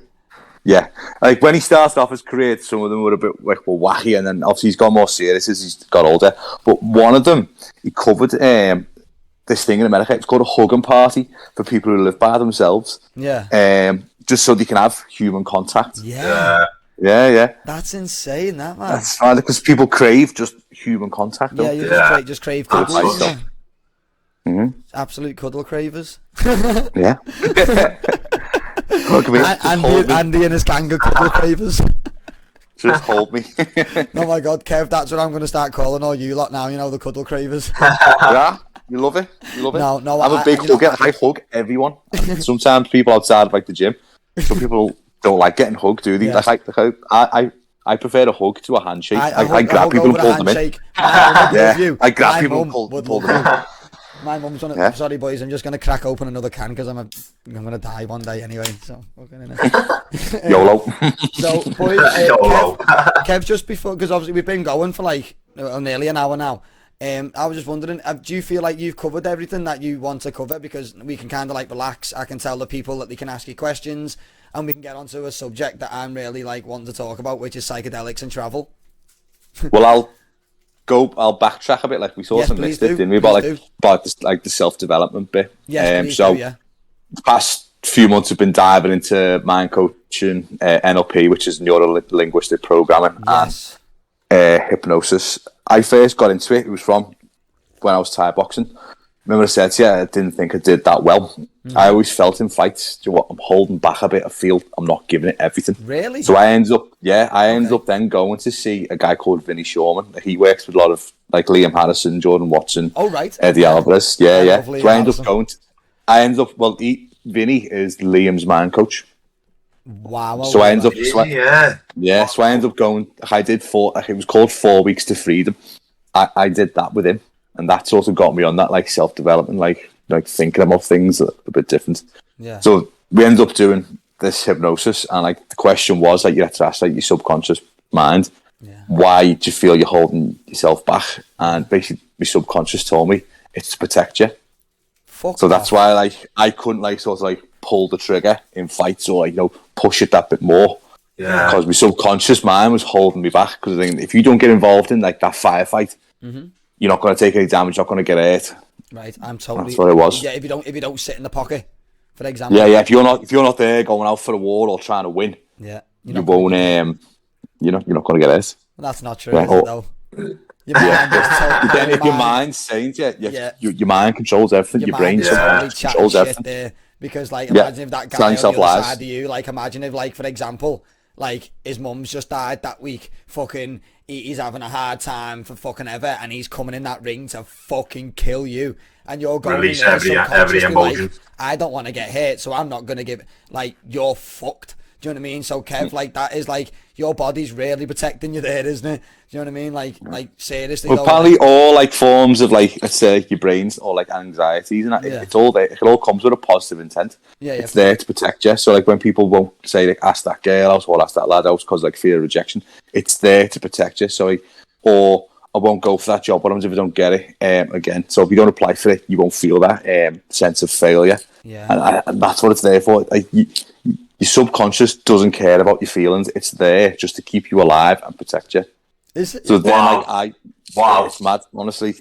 Yeah, like when he started off his career, some of them were a bit wacky, and then obviously he's got more serious as he's got older. But one of them, he covered this thing in America. It's called a hugging party for people who live by themselves. Yeah. Just so they can have human contact. Yeah. Yeah. That's insane, that man. That's fine because people crave just human contact. Yeah, you just crave cuddle. Absolute cuddle cravers. Yeah. Andy and his gang of cuddle cravers. Just hold me. Oh my God, Kev, that's what I'm going to start calling all you lot now. The cuddle cravers. Yeah, you love it. No, I'm a big hugger. I hug everyone. Sometimes people outside of like the gym. Some people don't like getting hugged, do they? Yes. I prefer a hug to a handshake. I grab people and pull them in. I grab people and pull them in. My mum's sorry boys, I'm just going to crack open another can because I'm going to die one day anyway, so YOLO. So boys, Kev, just before, because obviously we've been going for like nearly an hour now, I was just wondering, do you feel like you've covered everything that you want to cover? Because we can kind of like relax, I can tell the people that they can ask you questions, and we can get onto a subject that I'm really like wanting to talk about, which is psychedelics and travel. Well, I'll backtrack a bit. Like we sort of missed it, didn't we? About the self-development bit. Yes, the past few months have been diving into mind coaching, NLP, which is neuro-linguistic programming, yes, and hypnosis. I first got into it. It was from when I was Thai boxing. Remember I said to you, I didn't think I did that well. I always felt in fights, do you know what, I'm holding back a bit. I feel I'm not giving it everything. Really? So I ended up then going to see a guy called Vinny Shawman. He works with a lot of like Liam Harrison, Jordan Watson, Eddie Alvarez. Yeah. So Vinny is Liam's mind coach. Wow. So I ended up, so I ended up going. It was called 4 Weeks to Freedom. I did that with him. And that sort of got me on that like self-development, like thinking about things a bit different. Yeah. So we ended up doing this hypnosis, and like the question was like you had to ask like your subconscious mind, why do you feel you're holding yourself back? And basically, my subconscious told me it's to protect you. That's why like I couldn't like sort of like pull the trigger in fights or like push it that bit more. Yeah. Because my subconscious mind was holding me back. Because I think if you don't get involved in like that firefight. Mm-hmm. You're not going to take any damage. You're not going to get hurt. Right, I'm totally. That's what it was. Yeah, if you don't sit in the pocket, for example. Yeah. If you're not there going out for a war or trying to win. Yeah. You won't. You're not going to get hurt. Well, that's not true, is it, though? Your mind's saying your mind controls everything. Your brain controls everything. There because like imagine if that guy on the other side of you, like imagine if like for example, like his mum's just died that week, fucking. He's having a hard time for fucking ever, and he's coming in that ring to fucking kill you. And you're going release every emotion. Like, I don't want to get hurt, so I'm not going to give. Like, you're fucked. Do you know what I mean? So, Kev, like, that is like your body's really protecting you there, isn't it? Do you know what I mean? Like seriously. Well, apparently, all like forms of like, let's say, your brains or like anxieties and that, it's all there. It all comes with a positive intent. Yeah. It's there to protect you. So, like, when people won't say, like, ask that girl out or ask that lad out because like fear of rejection, it's there to protect you. So, like, or I won't go for that job. What happens if I don't get it again? So, if you don't apply for it, you won't feel that sense of failure. Yeah. And that's what it's there for. Like, your subconscious doesn't care about your feelings. It's there just to keep you alive and protect you. Is it? So then, Wow. Wow. it's mad, honestly.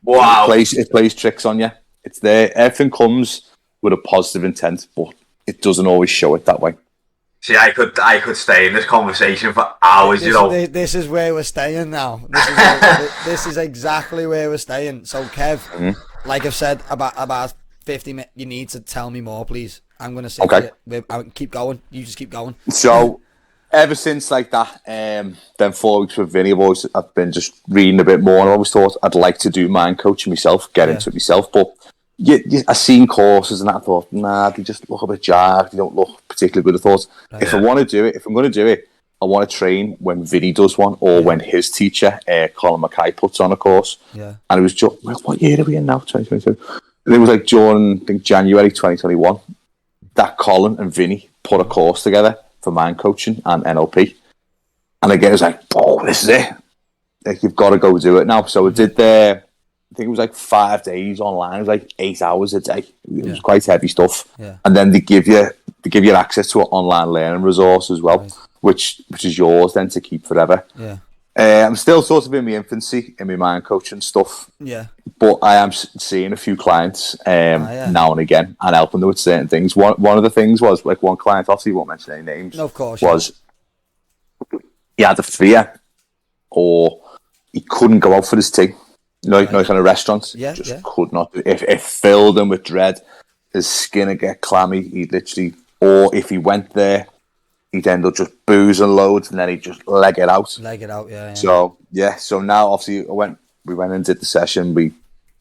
Wow. It plays tricks on you. It's there. Everything comes with a positive intent, but it doesn't always show it that way. See, I could stay in this conversation for hours, This is where we're staying now. This is exactly where we're staying. So, Kev, like I've said, about 50 minutes, you need to tell me more, please. I'm going to say, okay. Keep going. You just keep going. So, ever since like that, then 4 weeks with Vinny, I've been just reading a bit more, and I always thought I'd like to do mind coaching myself, get into it myself, but I seen courses and that, I thought, nah, they just look a bit jacked, they don't look particularly good. I thought, if I want to do it, if I'm going to do it, I want to train when Vinny does one, or when his teacher, Colin Mackay, puts on a course. Yeah. And it was just, what year are we in now? 2022. And it was like during, I think, January 2021, that Colin and Vinny put a course together for mind coaching and NLP. And again, it was like, oh, this is it. Like, you've got to go do it now. So I did I think it was like 5 days online. It was like 8 hours a day. It was quite heavy stuff. Yeah. And then they give you access to an online learning resource as well, which is yours then to keep forever. Yeah. I'm still sort of in my infancy in my mind coaching stuff. Yeah. But I am seeing a few clients now and again and helping them with certain things. One of the things was, like, one client, obviously won't mention any names. No, of course. Was he had a fear, or he couldn't go out for his tea. No kind of restaurants. Yeah, could not. If it filled him with dread, his skin would get clammy. He'd literally, or if he went there, he'd end up just boozing loads, and then he'd just leg it out. Yeah. So now obviously we went and did the session. We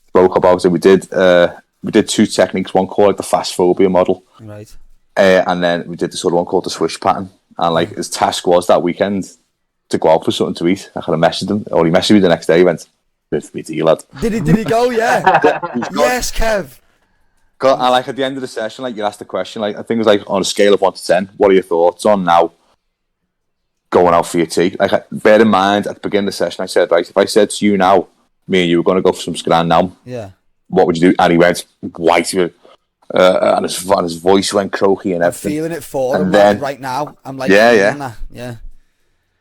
spoke about it. We did 2 techniques. One called the fast phobia model, right? And then we did this other one called the swish pattern. And like his task was that weekend to go out for something to eat. I kind of messaged him, or he messaged me the next day. He went, "Good for me to you, lad." Did he go? Yeah. Yes, Kev. And like at the end of the session, like you asked the question, like I think it was like on a scale of 1 to 10, what are your thoughts on now going out for your tea? Like, bear in mind at the beginning of the session, I said, right, if I said to you now, me and you were going to go for some scran now, what would you do? And he went white, and his voice went croaky and everything. I'm feeling it for him right now. I'm like, yeah.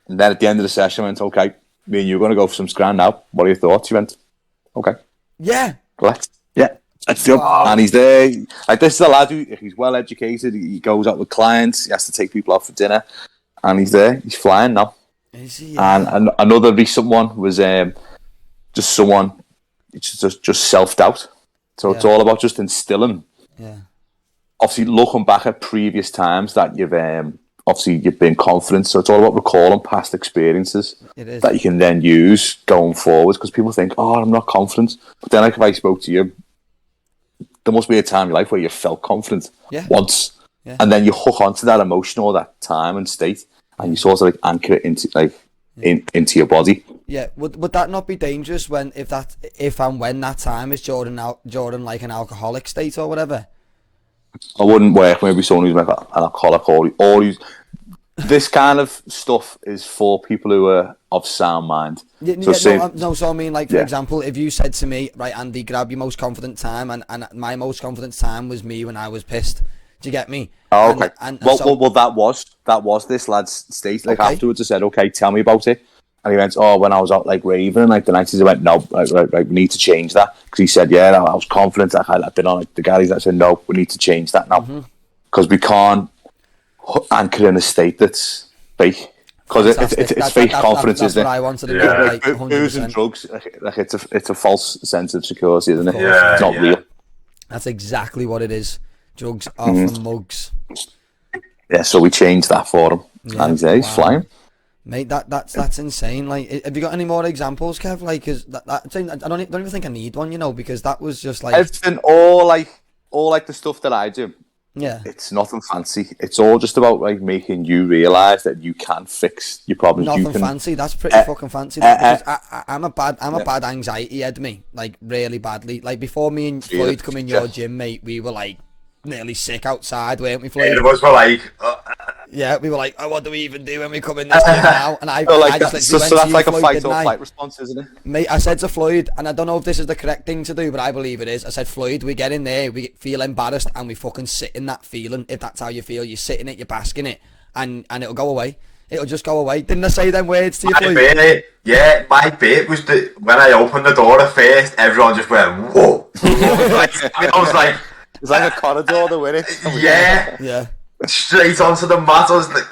And then at the end of the session, I went, okay, me and you are going to go for some scran now. What are your thoughts? He went, okay. Yeah. Let's do it. And he's there. Like, this is a lad who, he's well educated. He goes out with clients. He has to take people out for dinner. And he's there. He's flying now. Is he? And another recent one was just someone, just self-doubt. So it's all about just instilling. Yeah. Obviously, looking back at previous times that you've been confident. So it's all about recalling past experiences that you can then use going forward. Because people think, oh, I'm not confident. But then, like, if I spoke to you, there must be a time in your life where you felt confident once. Yeah. And then you hook onto that emotion or that time and state, and you sort of like anchor it into your body. Yeah, would that not be dangerous when when that time is Jordan like an alcoholic state or whatever? I wouldn't work maybe someone who's like an alcoholic or who's. This kind of stuff is for people who are of sound mind. So I mean, like, for example, if you said to me, right, Andy, grab your most confident time, and my most confident time was me when I was pissed. Do you get me? Oh, okay. Well, that was this lad's state. Like, afterwards I said, okay, tell me about it. And he went, oh, when I was out like raving, like the night, he went, no, we need to change that. Because he said, I was confident. I'd been on like, the galleys. I said, no, we need to change that now. Because we can't anchor in a state that's fake. Because it's fake confidence, isn't it? That's what I wanted to do. Like, booze and drugs, like it's a false sense of security, isn't it? Yeah, it's not real. That's exactly what it is. Drugs are for mugs. Yeah, so we changed that for him, and he's flying. Mate, that's insane. Like, have you got any more examples, Kev? Like, cause I don't even think I need one, because that was just like everything, all like the stuff that I do. Yeah, it's nothing fancy. It's all just about like making you realise that you can fix your problems. Nothing fancy. That's pretty fucking fancy. Because I'm a bad anxiety head, me, like really badly. Like, before me and Floyd come in your gym, mate, we were like nearly sick outside, weren't we, Floyd? It was like. Yeah, we were like, oh, what do we even do when we come in this gym now? And I just so that's like a fight or flight response, isn't it? Mate, I said to Floyd, and I don't know if this is the correct thing to do, but I believe it is. I said, Floyd, we get in there, we feel embarrassed, and we fucking sit in that feeling. If that's how you feel, you sit in it, you bask in it, and it'll go away. It'll just go away. Didn't I say them words to you, Floyd? Yeah, my bit was that when I opened the door at first, everyone just went, whoa. I was like... It's like a corridor, the way. Yeah. Straight onto the mat. I was like,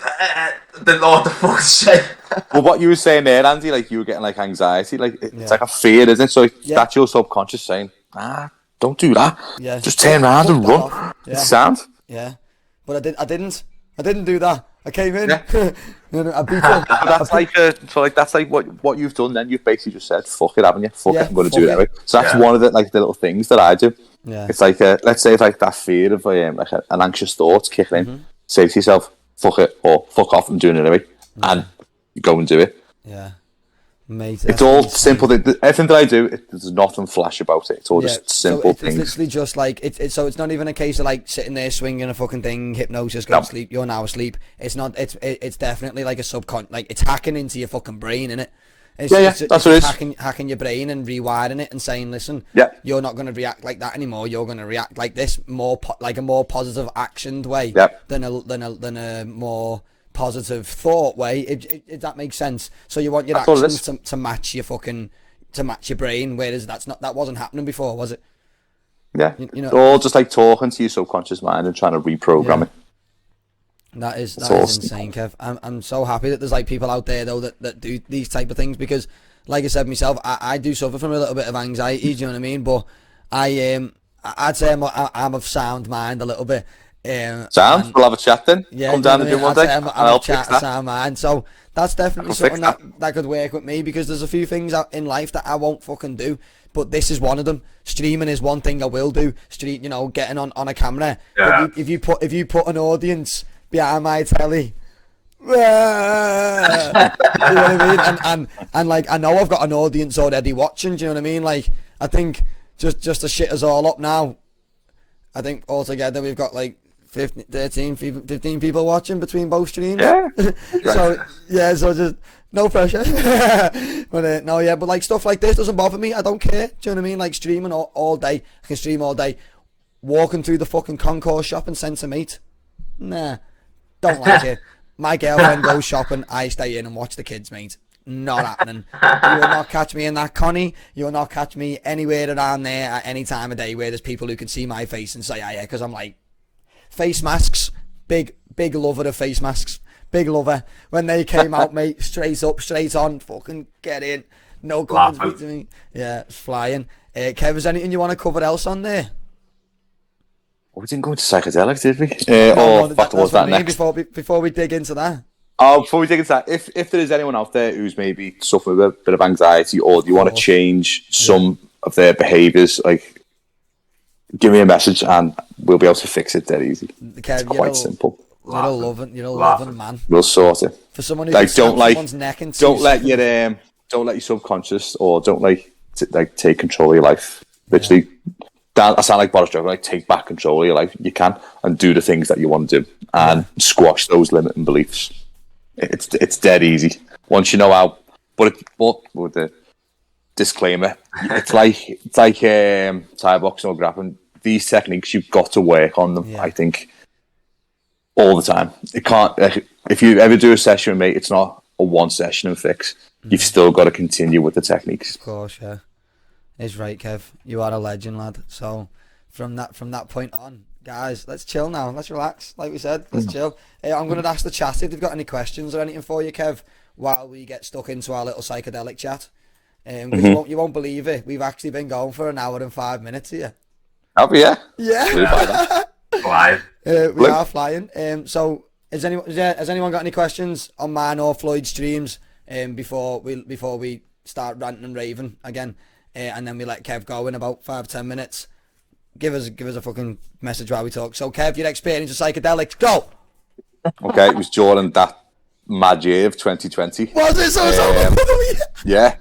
didn't know what the fuck to say. Well, what you were saying there, Andy, like you were getting like anxiety, like it's like a fear, isn't it? So that's your subconscious saying, don't do that. Yeah. Just turn around and run. Yeah. It's sound. Yeah. But I didn't do that. I came in. Yeah. I beat her. That's like what you've done. Then you've basically just said, "Fuck it, haven't you? Fuck it, I'm going to do it anyway." So that's one of the little things that I do. Yeah. It's like let's say it's like that fear of like an anxious thought kicking in. Say to yourself, "Fuck it," or "Fuck off, I'm doing it anyway," and you go and do it. Yeah. Mate, it's all simple. Everything that I do, there's nothing flash about it. It's all just simple things. It's literally just like so it's not even a case of like sitting there swinging a fucking thing, hypnosis, go to sleep. You're now asleep. It's not. It's definitely like a subconscious. Like it's hacking into your fucking brain, innit? It's that's what it is. Hacking your brain and rewiring it and saying, listen, you're not going to react like that anymore. You're going to react like this, like a more positive actioned way than a more positive thought way, if that makes sense. So you want your actions to match your brain, whereas that wasn't happening before, was it? Yeah, you know, all just like talking to your subconscious mind and trying to reprogram it. That is insane, Kev. I'm so happy that there's like people out there though that do these type of things, because like I said myself, I do suffer from a little bit of anxiety, do you know what I mean? But I'd say I'm of sound mind a little bit. Sound? We'll have a chat then. Yeah, come down and do one day. I'll chat sound mind. So that's definitely something that could work with me, because there's a few things out in life that I won't fucking do, but this is one of them. Streaming is one thing I will do. Getting on a camera. Yeah. If you put an audience behind my telly, you know what I mean? And like I know I've got an audience already watching. Do you know what I mean? Like I think just to shit us all up now, I think altogether we've got like 15 people watching between both streams. Yeah. So just no pressure. But but like stuff like this doesn't bother me. I don't care. Do you know what I mean? Like streaming all day. I can stream all day. Walking through the fucking Concourse shopping centre, mate. Nah, don't like it. My girlfriend goes shopping. I stay in and watch the kids, mate. Not happening. You will not catch me in that Connie. You will not catch me anywhere around there at any time of day where there's people who can see my face and say, yeah, because I'm like, face masks, big lover of face masks, big lover. When they came out, mate, straight up, straight on, fucking get in. No comments to me. Yeah, it's flying. Kev, is there anything you want to cover else on there? We didn't go into psychedelics, did we? That's what I mean, before we dig into that. Oh, before we dig into that, if there is anyone out there who's maybe suffering with a bit of anxiety, or do you want to change some of their behaviours, like, give me a message and we'll be able to fix it dead easy. Kev, it's quite simple. You're a loving man. We'll sort it. For someone who someone's neck and don't let your subconscious, or don't take control of your life. Literally, I sound like Boris Johnson. Like, take back control of your life. You can, and do the things that you want to do, and squash those limiting beliefs. It's dead easy once you know how. But with the disclaimer, it's like Thai boxing or grappling. These techniques, you've got to work on them. I think all the time. It can't. If you ever do a session with me, it's not a one session and fix. You've still got to continue with the techniques. Of course, yeah. It's right, Kev. You are a legend, lad. So from that point on, guys, let's chill now. Let's relax. Like we said, let's chill. I'm going to ask the chat if they've got any questions or anything for you, Kev, while we get stuck into our little psychedelic chat. You won't believe it. We've actually been going for an hour and 5 minutes here. Oh, yeah? Yeah. Flying. We are flying. So has anyone got any questions on mine or Floyd's streams before we start ranting and raving again? And then we let Kev go in about 5-10 minutes. Give us a fucking message while we talk. So Kev, your experience of psychedelics, go. Okay, it was during that mad year of 2020. Was it so? Yeah,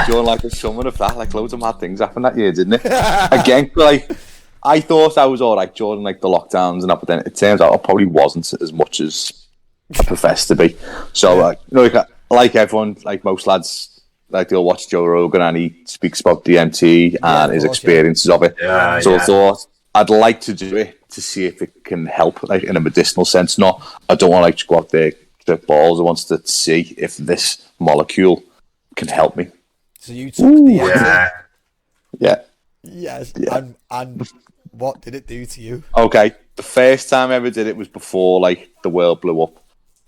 during like the summer of that, like loads of mad things happened that year, didn't it? Again, like I thought I was all right during like the lockdowns and that, but then it turns out I probably wasn't as much as I professed to be. So like everyone, like most lads, like they'll watch Joe Rogan and he speaks about DMT and his experiences of it. I thought I'd like to do it to see if it can help, like in a medicinal sense. I don't want to like go out there, trip balls. I want to see if this molecule can help me. So you took the exit. Yeah. Yes. Yeah. And what did it do to you? Okay, the first time I ever did it was before like the world blew up,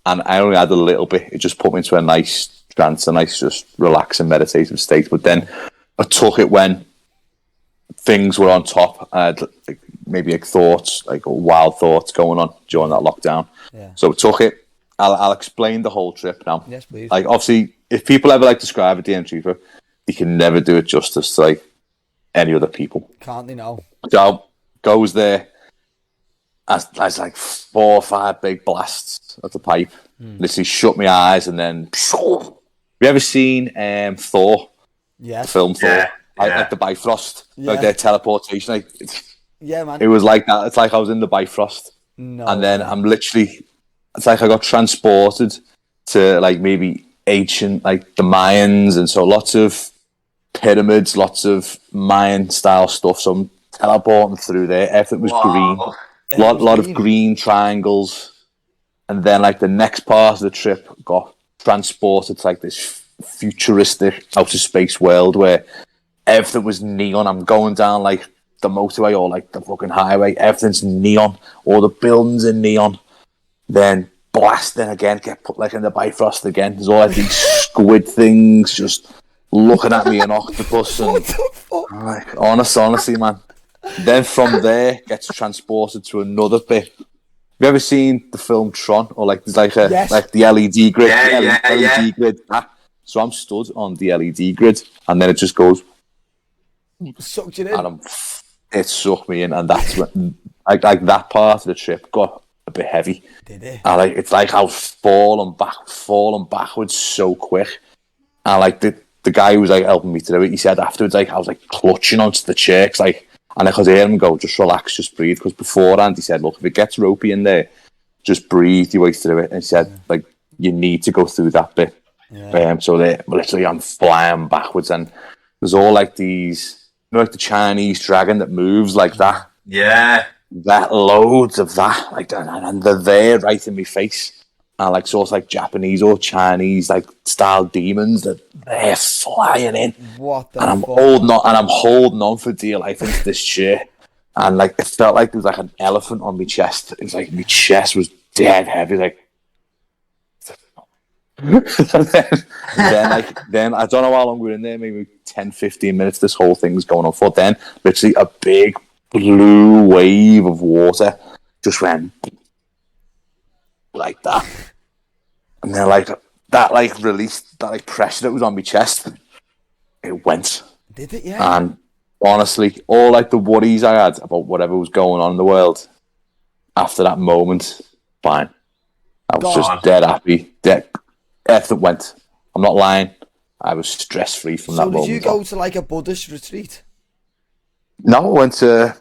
and I only had a little bit. It just put me into a nice trance, a nice just relaxing meditative state. But then I took it when things were on top. I had like, maybe like thoughts, like wild thoughts going on during that lockdown. Yeah. So I took it. I'll explain the whole trip now. Yes, please. Like obviously, if people ever like describe a DM trooper, you can never do it justice to like any other people. Can't they know? So goes there. As like 4 or 5 big blasts at the pipe. Literally shut my eyes and then. Have you ever seen Thor? Yes. The film Thor? Yeah. Like the Bifrost, like their teleportation. Like yeah, man. It was like that. It's like I was in the Bifrost, and then I'm literally. It's like I got transported to like maybe ancient, like the Mayans, and so lots of pyramids, lots of Mayan style stuff. So I'm teleporting through there. Everything was green. Lot of green triangles, and then like the next part of the trip got transported to like this futuristic outer space world where everything was neon. I'm going down like the motorway or like the fucking highway. Everything's neon. All the buildings are neon. Then blasting again, get put like in the Bifrost again. There's all like these squid things just looking at me, an octopus, and What the fuck? I'm like, honestly, man. Then from there, gets transported to another bit. Have you ever seen the film Tron? Or like there's like like the LED grid. LED grid. So I'm stood on the LED grid, and then it just goes. Sucked you in. And it sucked me in, and that's when like that part of the trip got a bit heavy. Did it? And like it's like I was falling backwards so quick, and like the guy who was like helping me to do it, he said afterwards like I was like clutching onto the chair, 'cause, like. And I could hear him go, just relax, just breathe. Because beforehand, he said, look, if it gets ropey in there, just breathe your way through it. And he said, like, you need to go through that bit. Yeah. So literally, I'm flying backwards. And there's all like these, you know, like the Chinese dragon that moves like that. Yeah. That loads of that. Like, and they're there right in my face. And like sort of like Japanese or Chinese like style demons that they're flying in. What the and I'm fuck? holding on for dear life into this chair. And like it felt like there was like an elephant on my chest. It was like my chest was dead heavy, like then I don't know how long we were in there, maybe 10-15 minutes this whole thing's going on for. Then literally a big blue wave of water just went like that. And then like that like released that like pressure that was on my chest. It went. Did it? Yeah. And honestly, all like the worries I had about whatever was going on in the world after that moment, fine. I was just dead happy. Everything went. I'm not lying. I was stress free from that moment. So did you go to like a Buddhist retreat? No, I went to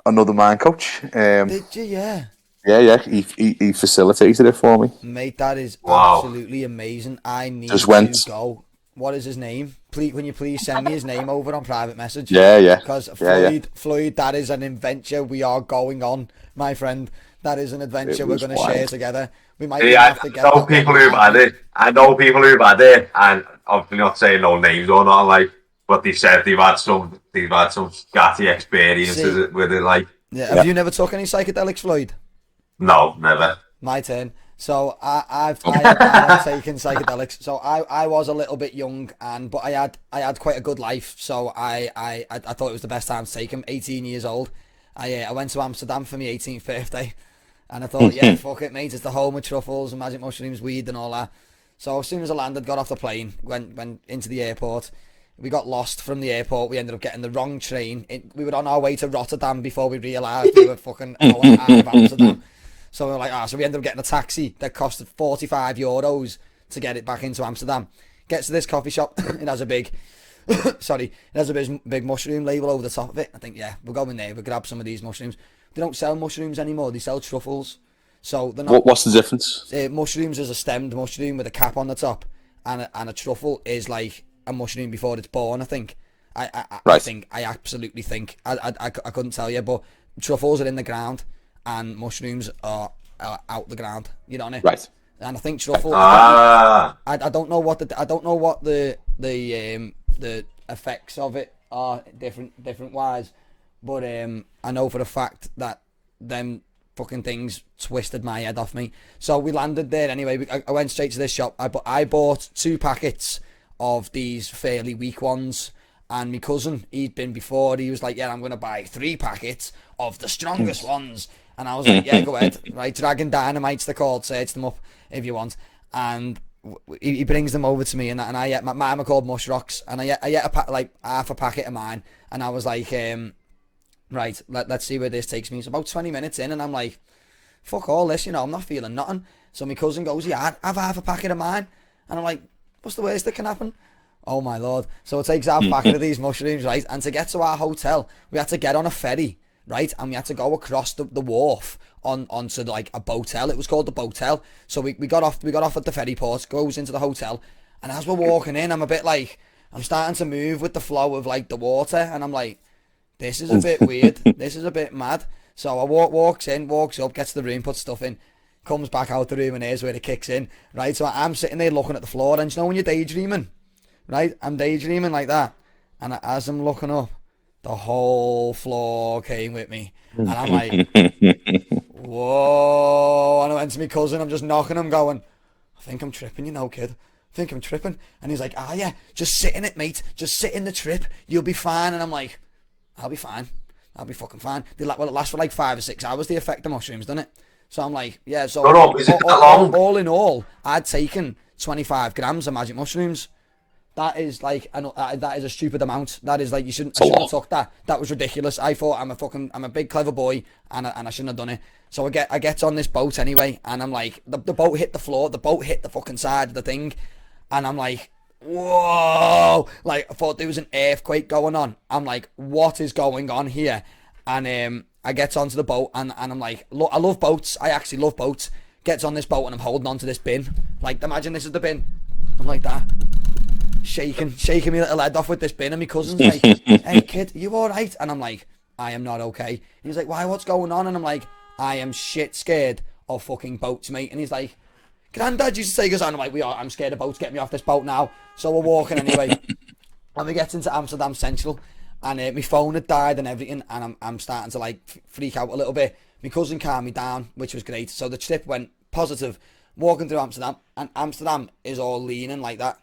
another mind coach. Did you? Yeah. Yeah. He facilitated it for me. Mate, that is absolutely amazing. I need to go. What is his name? Please, can you please send me his name over on private message? Yeah. Because Floyd, that is an adventure we are going on, my friend. That is an adventure we're going to share together. We might have to get. I know people who've had it. I know people who've had it, and obviously not saying no names or not, like, but they said they've had some scatty experiences with it, like. Yeah. Have you never took any psychedelics, Floyd? No, never. My turn. So I've taken psychedelics. So I was a little bit young, but I had quite a good life. So I thought it was the best time to take them. 18 years old. I went to Amsterdam for my 18th birthday, and I thought, yeah, fuck it, mate. It's the home of truffles and magic mushrooms, weed, and all that. So as soon as I landed, got off the plane, went into the airport. We got lost from the airport. We ended up getting the wrong train. We were on our way to Rotterdam before we realised we were fucking out of Amsterdam. So we were like, so we ended up getting a taxi that costed €45 to get it back into Amsterdam. Gets to this coffee shop. It has a big, big mushroom label over the top of it. I think, yeah, we'll go in there. We'll grab some of these mushrooms. They don't sell mushrooms anymore. They sell truffles. So they're not. What's the difference? Mushrooms is a stemmed mushroom with a cap on the top, and a truffle is like a mushroom before it's born. I think. I absolutely think. I couldn't tell you, but truffles are in the ground. And mushrooms are out the ground. You know what I mean? Right. And I think truffle. I don't know what the the effects of it are different wise, but I know for a fact that them fucking things twisted my head off me. So we landed there anyway. I went straight to this shop. I bought 2 packets of these fairly weak ones, and my cousin, he'd been before, he was like, yeah, I'm going to buy 3 packets of the strongest ones. And I was like, yeah, go ahead. Right, Dragon Dynamites, they're called. Search them up if you want. And he brings them over to me, and I ate, mine are called Mush Rocks, and I ate like half a packet of mine, and I was like, right, let's see where this takes me. So about 20 minutes in, and I'm like, fuck all this, I'm not feeling nothing. So my cousin goes, yeah, have half a packet of mine. And I'm like, what's the worst that can happen? Oh my lord. So it takes half a packet of these mushrooms, right? And to get to our hotel, we had to get on a ferry, right? And we had to go across the wharf onto like a boatel. It was called the boatel. So we got off at the ferry port, goes into the hotel, and as we're walking in, I'm a bit like, I'm starting to move with the flow of like the water, and I'm like, this is a bit weird. This is a bit mad. So I walks up, gets to the room, puts stuff in, comes back out the room, and here's where it kicks in, right? So I'm sitting there looking at the floor, and when you're daydreaming, right? I'm daydreaming like that, and as I'm looking up, the whole floor came with me, and I'm like, whoa! And I went to my cousin, I'm just knocking him, going, I think I'm tripping, kid. I think I'm tripping. And he's like, yeah, just sit in it, mate. Just sit in the trip. You'll be fine. And I'm like, I'll be fine. I'll be fucking fine. It lasts for like 5 or 6 hours, the effect of mushrooms, doesn't it? So I'm like, yeah, so all in all, I'd taken 25 grams of magic mushrooms. That is like, that is a stupid amount. That is like, I shouldn't have took that. That was ridiculous. I thought I'm a big clever boy, and I shouldn't have done it. So I get on this boat anyway, and I'm like, the boat hit the floor, the boat hit the fucking side of the thing, and I'm like, whoa, like I thought there was an earthquake going on. I'm like, what is going on here? And I get onto the boat, and I'm like, look, I love boats. I actually love boats. Gets on this boat, and I'm holding onto this bin. Like, imagine this is the bin. I'm like that, shaking me little head off with this bin, and my cousin's like, hey kid, are you alright? And I'm like, I am not okay. And he's like, why, what's going on? And I'm like, I am shit scared of fucking boats, mate. And he's like, Granddad used to take us on. I'm like, I'm scared of boats, get me off this boat now. So we're walking anyway, and we get into Amsterdam Central, and my phone had died and everything, and I'm starting to like freak out a little bit. My cousin calmed me down, which was great. So the trip went positive. Walking through Amsterdam, and Amsterdam is all leaning like that.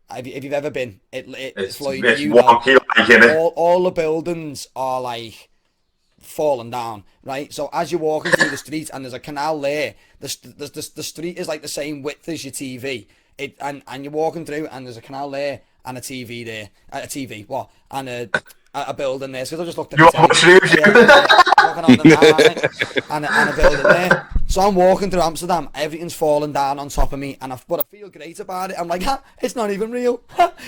If you've ever been, it's Floyd, wonky, like, innit? all the buildings are like falling down, right? So as you're walking through the street, and there's a canal there, the street is like the same width as your TV. And you're walking through, and there's a canal there, and a TV there, and a building there. So I just looked at and a building there. So I'm walking through Amsterdam, everything's falling down on top of me, but I feel great about it. I'm like, it's not even real.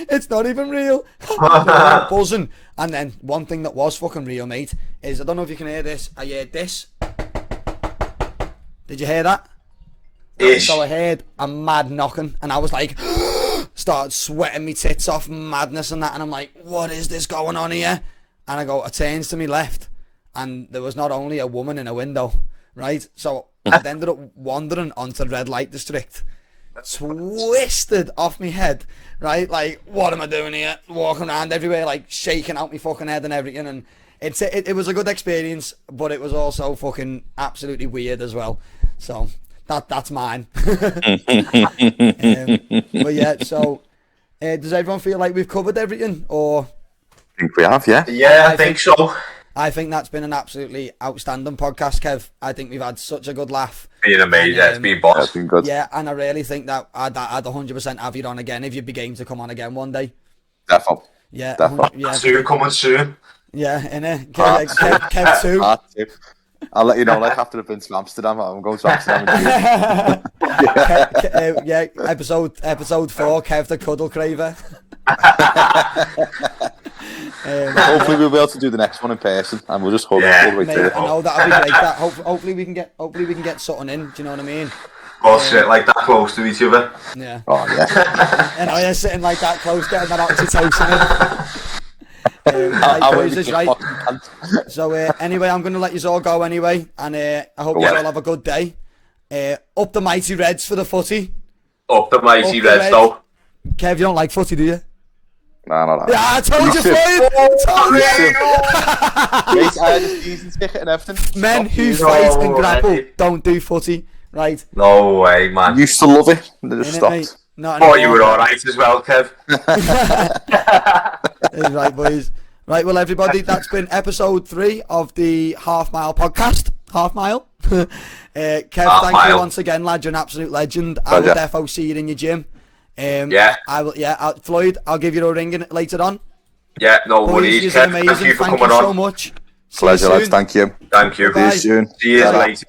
It's not even real. I'm buzzing. And then one thing that was fucking real, mate, is, I don't know if you can hear this. I heard this. Did you hear that? Ish. So I heard a mad knocking, and I was like, started sweating me tits off, madness and that, and I'm like, what is this going on here? And I turns to me left, and there was not only a woman in a window, right? So I ended up wandering onto the red light district, twisted off my head, right? Like, what am I doing here? Walking around everywhere, like shaking out my fucking head and everything, and it was a good experience, but it was also fucking absolutely weird as well. So that's mine. But yeah, so does everyone feel like we've covered everything, or? I think we have, yeah. Yeah, I think so. I think that's been an absolutely outstanding podcast, Kev. I think we've had such a good laugh. Been amazing. It's been boss. It's been good. Yeah, and I really think that I'd 100% have you on again if you'd be game to come on again one day. Definitely. Yeah, Definitely. yeah. Soon, coming soon. Yeah, innit? Kev too. I'll let you know, like, after I've been to Amsterdam, I'm going to Amsterdam. Yeah, episode 4, Kev the Cuddle Craver. Hopefully we'll be able to do the next one in person, and we'll just hold it all the way through. I know that'll be great. Hopefully we can get something in. Do you know what I mean? All sit like that close to each other. Yeah. Oh yeah. And I sitting like that close, getting that oxytocin in. Right. So anyway, I'm going to let you all go anyway, and I hope you all have a good day. Up the mighty Reds for the footy. Up the mighty Reds, though. Kev, you don't like footy, do you? No. Yeah, I told you, Floyd. Mate, I had a season ticket and everything. Men who fight and grapple don't do footy, right? No way, man. Used to love it, and they just stopped. Thought you were alright as well, Kev. That's right, boys. Right, well, everybody, that's been episode 3 of the Half Mile podcast. Half Mile. Kev, thank you once again, lad. You're an absolute legend. I will defo see you in your gym. I will. Yeah, Floyd, I'll give you a ring later on. Yeah, no worries. Kev, amazing. thank you for coming on. So much. Pleasure, lads. Thank you. Thank you. See you soon. See you later.